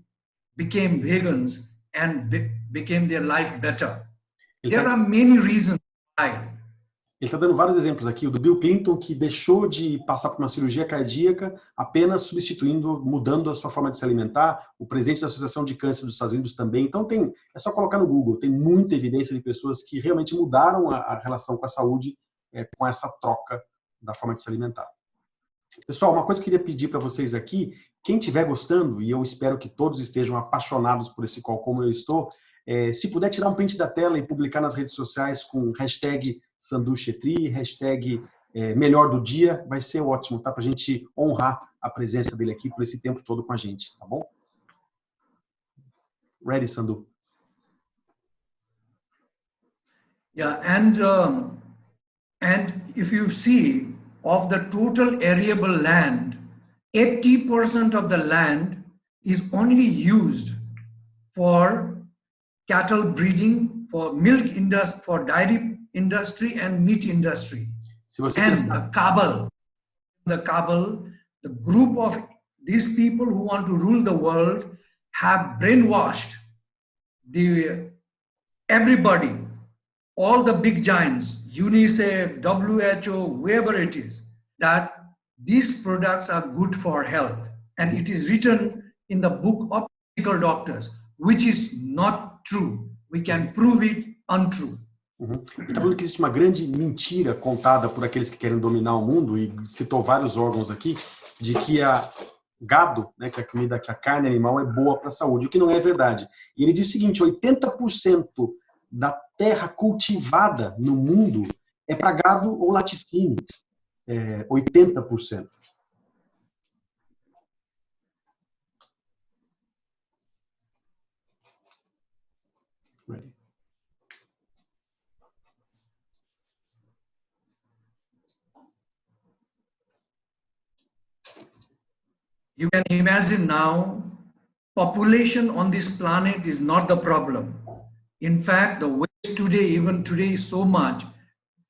Speaker 2: became vegans and became their life better. There are many reasons why.
Speaker 1: Ele está dando vários exemplos aqui, o do Bill Clinton, que deixou de passar por uma cirurgia cardíaca apenas mudando a sua forma de se alimentar, o presidente da Associação de Câncer dos Estados Unidos também. Então, é só colocar no Google, tem muita evidência de pessoas que realmente mudaram a relação com a saúde com essa troca da forma de se alimentar. Pessoal, uma coisa que eu queria pedir para vocês aqui, quem estiver gostando, e eu espero que todos estejam apaixonados por esse call como eu estou, se puder tirar um print da tela e publicar nas redes sociais com hashtag Saamdu Chetri, hashtag melhor do dia, vai ser ótimo, tá? Para a gente honrar a presença dele aqui por esse tempo todo com a gente, tá bom? Ready, Saamdu?
Speaker 2: Yeah, and if you see, of the total arable land, 80% of the land is only used for cattle breeding, for milk industry, for dairy industry and meat industry. And the cabal, the group of these people who want to rule the world have brainwashed everybody, all the big giants, UNICEF, WHO, whoever it is, that these products are good for health. And it is written in the book of medical doctors, which is not true. We can prove it untrue.
Speaker 1: Ele está falando que existe uma grande mentira contada por aqueles que querem dominar o mundo, e citou vários órgãos aqui, de que gado, né, que a carne animal é boa para a saúde, o que não é verdade. E ele diz o seguinte, 80% da terra cultivada no mundo é para gado ou laticínio. 80%. Ready.
Speaker 2: You can imagine now, population on this planet is not the problem. In fact, the waste today, even today, is so much.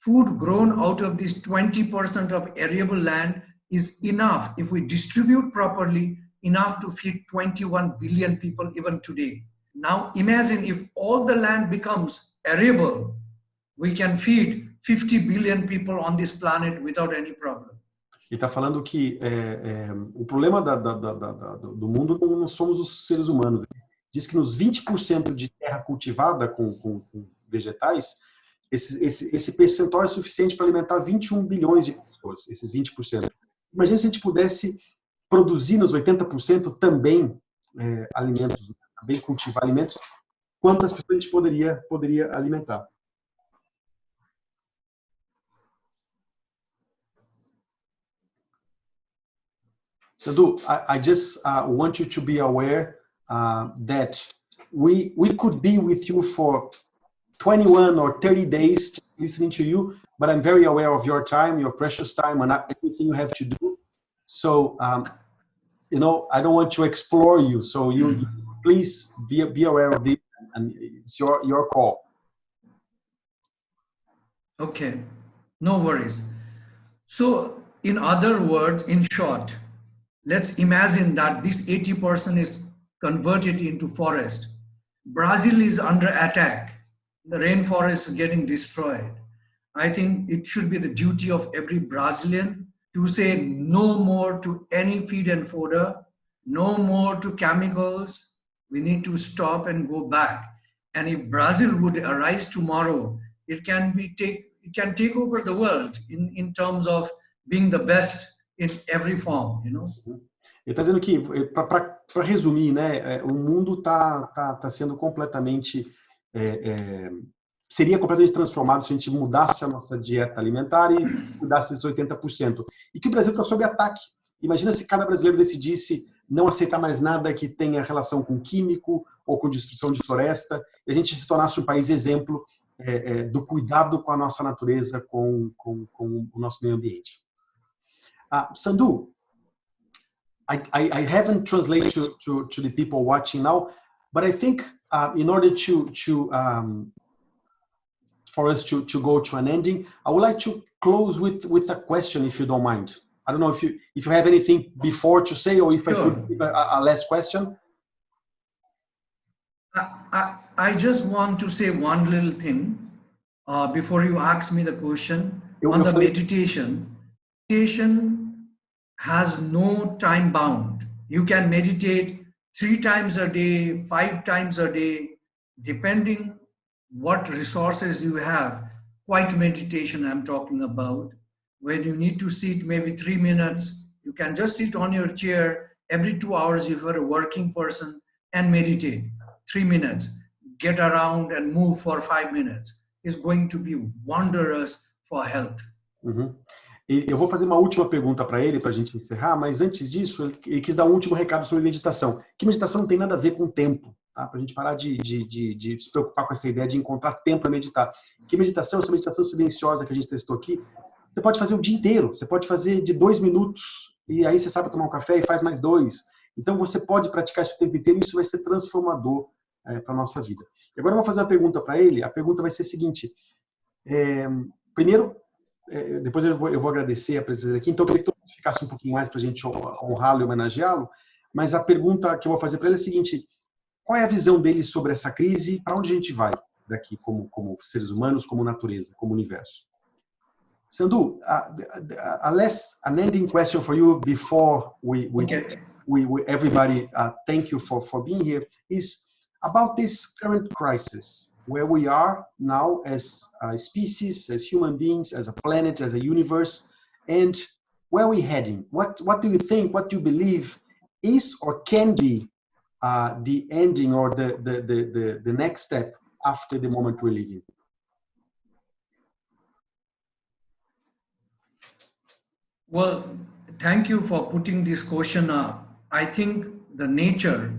Speaker 2: Food grown out of this 20% of arable land is enough, if we distribute properly, enough to feed 21 billion people even today. Now imagine if all the land becomes arable, we can feed 50 billion people on this planet without any problem.
Speaker 1: Ele está falando que o problema do mundo não somos os seres humanos. Diz que nos 20% de terra cultivada com vegetais, esse percentual é suficiente para alimentar 21 bilhões de pessoas, esses 20%. Imagina se a gente pudesse produzir nos 80% também alimentos, também cultivar alimentos, quantas pessoas a gente poderia alimentar. Saamdu, I just want you to be aware that we could be with you for 21 or 30 days just listening to you, but I'm very aware of your time, your precious time, and everything you have to do. So, you know, I don't want to explore you. So you please be aware of this, and it's your call.
Speaker 2: Okay, no worries. So, in other words, in short, let's imagine that this 80% is converted into forest. Brazil is under attack. The rainforest is getting destroyed. I think it should be the duty of every Brazilian to say no more to any feed and fodder, no more to chemicals. We need to stop and go back. And if Brazil would arise tomorrow, it can take over the world in terms of being the best in every form, you know.
Speaker 1: Ele está dizendo que, para resumir, né, o mundo está sendo completamente, seria completamente transformado se a gente mudasse a nossa dieta alimentar e mudasse esses 80%. E que o Brasil está sob ataque. Imagina se cada brasileiro decidisse não aceitar mais nada que tenha relação com químico ou com destruição de floresta, e a gente se tornasse um país exemplo do cuidado com a nossa natureza, com o nosso meio ambiente. Saamdu, I haven't translated to the people watching now, but I think in order for us to go to an ending, I would like to close with a question, if you don't mind. I don't know if you have anything before to say, or if I could give a last question.
Speaker 2: I just want to say one little thing before you ask me the question. On the meditation has no time bound. You can meditate 3 times a day, 5 times a day, depending what resources you have. Quiet meditation I'm talking about. When you need to sit maybe 3 minutes, you can just sit on your chair every 2 hours if you're a working person and meditate 3 minutes. Get around and move for 5 minutes. It's going to be wondrous for health.
Speaker 1: Uhum. Eu vou fazer uma última pergunta para ele, para a gente encerrar, mas antes disso, ele quis dar um último recado sobre meditação. Que meditação não tem nada a ver com tempo, tá? Para a gente parar de se preocupar com essa ideia de encontrar tempo para meditar. Que meditação, essa meditação silenciosa que a gente testou aqui, você pode fazer o dia inteiro, você pode fazer de 2 minutos, e aí você sabe tomar um café e faz mais 2. Então você pode praticar isso o tempo inteiro e isso vai ser transformador para a nossa vida. E agora eu vou fazer uma pergunta para ele. A pergunta vai ser a seguinte. Primeiro, depois eu vou agradecer a presença aqui, então eu queria que todo mundo ficasse um pouquinho mais para a gente honrá-lo e homenageá-lo, mas a pergunta que eu vou fazer para ele é a seguinte: qual é a visão dele sobre essa crise? Para onde a gente vai daqui como seres humanos, como natureza, como universo? Saamdu, an ending question for you before we everybody thank you for being here is about this current crisis, where we are now as a species, as human beings, as a planet, as a universe, and where are we heading? What do you think, what do you believe is or can be the ending or the next step after the moment we're living?
Speaker 2: Well, thank you for putting this question up. I think the nature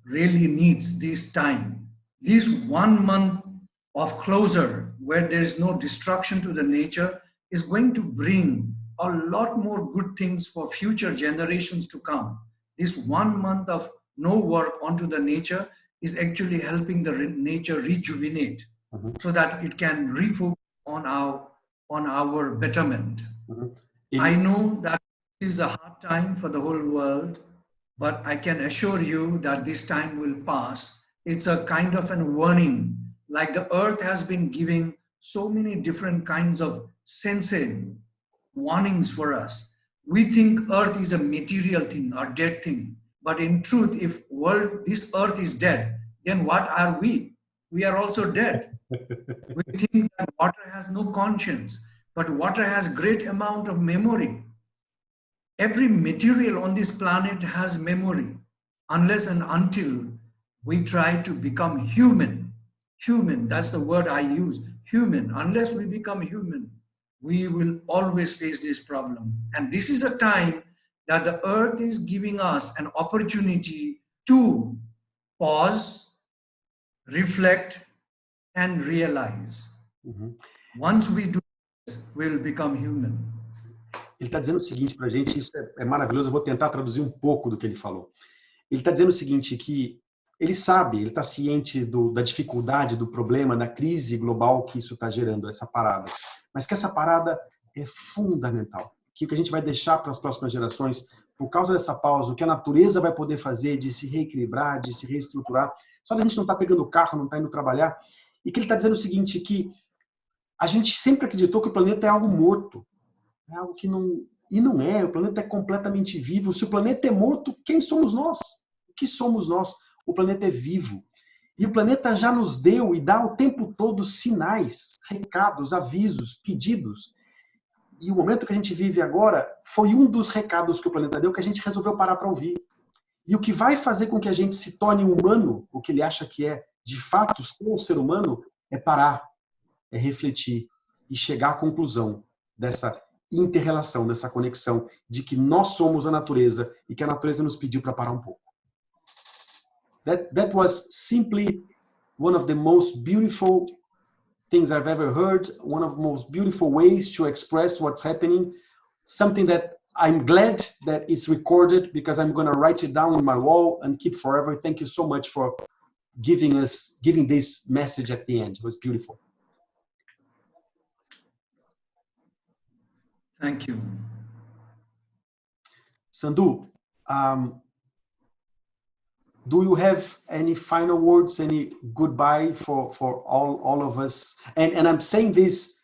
Speaker 2: really needs this time. This 1 month of closure where there is no destruction to the nature is going to bring a lot more good things for future generations to come. this 1 month of no work onto the nature is actually helping the nature rejuvenate so that it can refocus on our betterment. I know that this is a hard time for the whole world, but I can assure you that this time will pass. It's a kind of a warning, like the earth has been giving so many different kinds of sensing warnings for us. We think earth is a material thing or dead thing, but in truth, if this earth is dead, then what are we? We are also dead. We think that water has no conscience, but water has great amount of memory. Every material on this planet has memory, unless and until we try to become human. Human, that's the word I use, human. Unless we become human, we will always face this problem. And this is a time that the earth is giving us an opportunity to pause, reflect, and realize. Once we do this, we'll become human.
Speaker 1: Ele está dizendo o seguinte para a gente, isso é maravilhoso, eu vou tentar traduzir um pouco do que ele falou. Ele está dizendo o seguinte, que ele sabe, ele está ciente da dificuldade, do problema, da crise global que isso está gerando, essa parada. Mas que essa parada é fundamental. Que o que a gente vai deixar para as próximas gerações, por causa dessa pausa, o que a natureza vai poder fazer de se reequilibrar, de se reestruturar, só da gente não estar pegando o carro, não estar indo trabalhar. E que ele está dizendo o seguinte, que a gente sempre acreditou que o planeta é algo morto. É algo que não... E não é, o planeta é completamente vivo. Se o planeta é morto, quem somos nós? O que somos nós? O planeta é vivo. E o planeta já nos deu e dá o tempo todo sinais, recados, avisos, pedidos. E o momento que a gente vive agora foi um dos recados que o planeta deu que a gente resolveu parar para ouvir. E o que vai fazer com que a gente se torne humano, o que ele acha que é, de fato, ser um ser humano, é parar, é refletir e chegar à conclusão dessa inter-relação, dessa conexão, de que nós somos a natureza e que a natureza nos pediu para parar um pouco. That was simply one of the most beautiful things I've ever heard, one of the most beautiful ways to express what's happening, something that I'm glad that it's recorded because I'm going to write it down on my wall and keep forever. Thank you so much for giving this message at the end. It was beautiful.
Speaker 2: Thank you.
Speaker 1: Saamdu, do you have any final words, any goodbye for all of us? And I'm saying this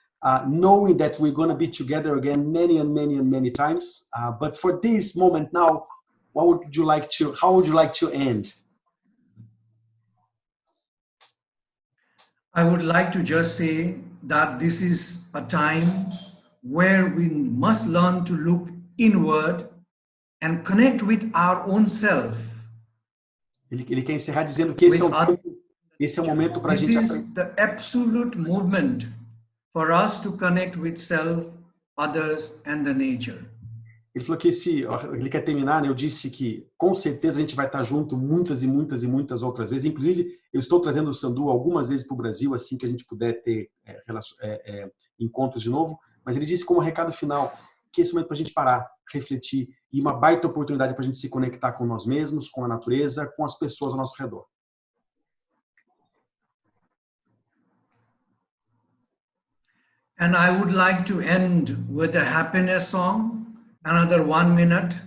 Speaker 1: knowing that we're going to be together again many and many and many times. But for this moment now, how would you like to end?
Speaker 2: I would like to just say that this is a time where we must learn to look inward and connect with our own self.
Speaker 1: Ele quer encerrar dizendo que esse é o momento para a gente aprender.
Speaker 2: This is the absolute movement for us to connect with self, others, and the nature.
Speaker 1: Ele falou que ele quer terminar, né? Eu disse que com certeza a gente vai estar junto muitas e muitas e muitas outras vezes. Inclusive, eu estou trazendo o Saamdu algumas vezes para o Brasil, assim que a gente puder ter encontros de novo. Mas ele disse como recado final que esse momento para a gente parar, refletir e uma baita oportunidade para a gente se conectar com nós mesmos, com a natureza, com as pessoas ao nosso redor.
Speaker 2: And I would like to end with a happiness song, another 1 minute.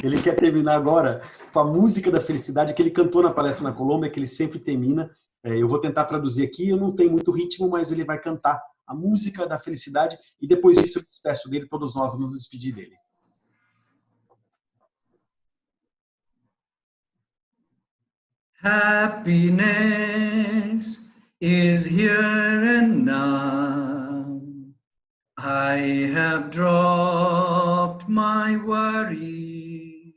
Speaker 1: Ele quer terminar agora com a música da felicidade que ele cantou na palestra na Colômbia, que ele sempre termina. Eu vou tentar traduzir aqui, eu não tenho muito ritmo, mas ele vai cantar a música da felicidade e depois disso eu me despeço dele, todos nós vamos nos despedir dele.
Speaker 2: Happiness is here and now. I have dropped my worries,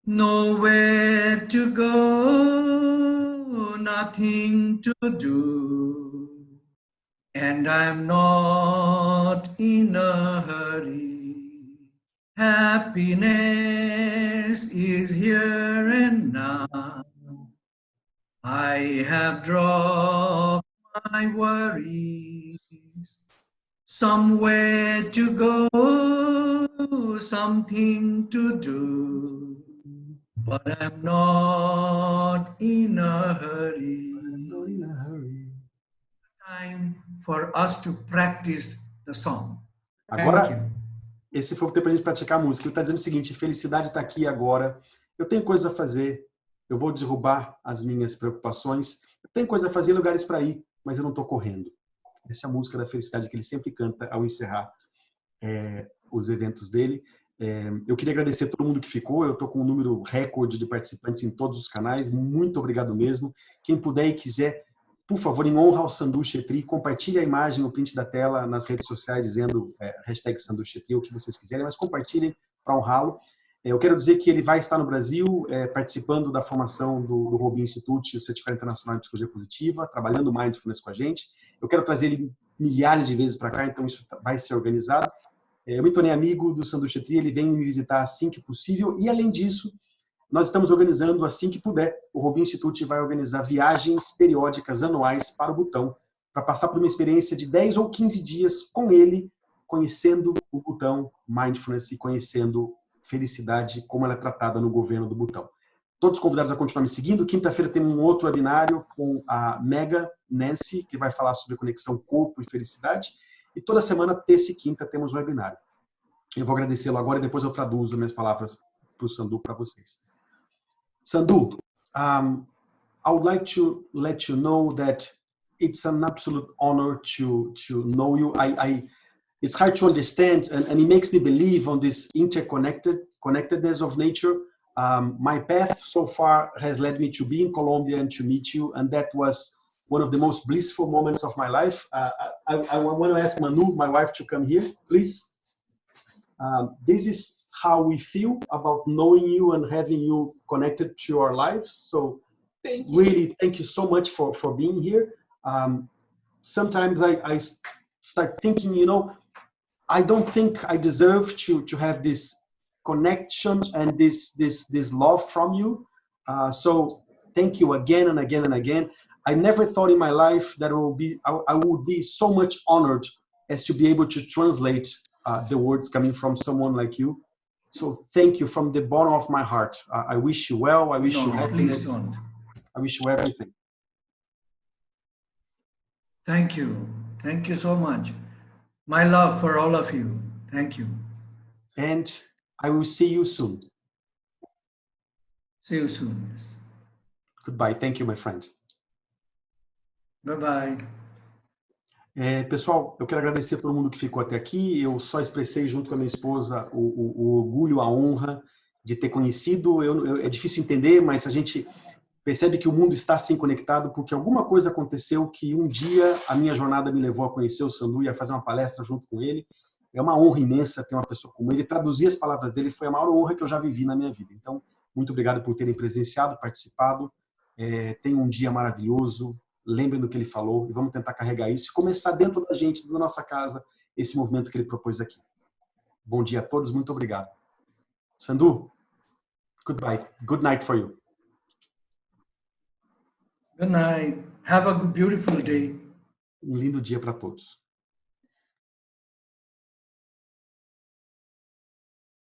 Speaker 2: nowhere to go, nothing to do, and I'm not in a hurry. Happiness is here and now. I have dropped my worries, somewhere to go, something to do, but I'm not in a hurry. Time for us to practice the song.
Speaker 1: Agora, esse foi o tempo para a gente praticar a música. Ele está dizendo o seguinte: felicidade está aqui agora. Eu tenho coisa a fazer. Eu vou derrubar as minhas preocupações. Eu tenho coisa a fazer, lugares para ir, mas eu não estou correndo. Essa é a música da felicidade que ele sempre canta ao encerrar os eventos dele. Eu queria agradecer a todo mundo que ficou. Eu estou com um número recorde de participantes em todos os canais. Muito obrigado mesmo. Quem puder e quiser, por favor, em honra ao Saamdu Chetri, compartilhe a imagem, o print da tela nas redes sociais, dizendo hashtag Saamdu Chetri, o que vocês quiserem, mas compartilhem para honrá-lo. Eu quero dizer que ele vai estar no Brasil, participando da formação do Wholebeing Institute, o Certificado Internacional de Psicologia Positiva, trabalhando Mindfulness com a gente. Eu quero trazer ele milhares de vezes para cá, então isso vai ser organizado. Eu me tornei amigo do Saamdu Chetri, ele vem me visitar assim que possível, e além disso, nós estamos organizando, assim que puder, o Wholebeing Institute vai organizar viagens periódicas anuais para o Butão, para passar por uma experiência de 10 ou 15 dias com ele, conhecendo o Butão, Mindfulness, e conhecendo felicidade, como ela é tratada no governo do Butão. Todos convidados a continuar me seguindo. Quinta-feira tem um outro webinário com a Mega Nancy, que vai falar sobre conexão corpo e felicidade. E toda semana, terça e quinta, temos um webinário. Eu vou agradecê-lo agora e depois eu traduzo minhas palavras para o Saamdu para vocês. Saamdu, I would like to let you know that it's an absolute honor to know you. It's hard to understand, and it makes me believe on this connectedness of nature. My path so far has led me to be in Colombia and to meet you, and that was one of the most blissful moments of my life. I want to ask Manu, my wife, to come here, please. This is how we feel about knowing you and having you connected to our lives. So really, thank you so much for being here. Sometimes I start thinking, you know, I don't think I deserve to have this connection and this love from you. So thank you again and again and again. I never thought in my life that I would be so much honored as to be able to translate the words coming from someone like you. So thank you from the bottom of my heart. I wish you well. I wish you happiness.
Speaker 2: Please don't.
Speaker 1: I wish you everything.
Speaker 2: Thank you. Thank you so much. My love for all of you. Thank you.
Speaker 1: And I will see you soon.
Speaker 2: See you soon. Yes.
Speaker 1: Goodbye. Thank you, my friend.
Speaker 2: Bye-bye.
Speaker 1: Pessoal, eu quero agradecer a todo mundo que ficou até aqui. Eu só expressei junto com a minha esposa o orgulho, a honra de ter conhecido. É difícil entender, mas a gente percebe que o mundo está assim conectado porque alguma coisa aconteceu que um dia a minha jornada me levou a conhecer o Saamdu e a fazer uma palestra junto com ele. É uma honra imensa ter uma pessoa como ele. Traduzir as palavras dele foi a maior honra que eu já vivi na minha vida. Então, muito obrigado por terem presenciado, participado. Tenham um dia maravilhoso. Lembrem do que ele falou e vamos tentar carregar isso e começar dentro da gente, da nossa casa, esse movimento que ele propôs aqui. Bom dia a todos, muito obrigado. Saamdu, goodbye. Good night for you.
Speaker 2: Good night. Have a beautiful day.
Speaker 1: Um lindo dia para todos.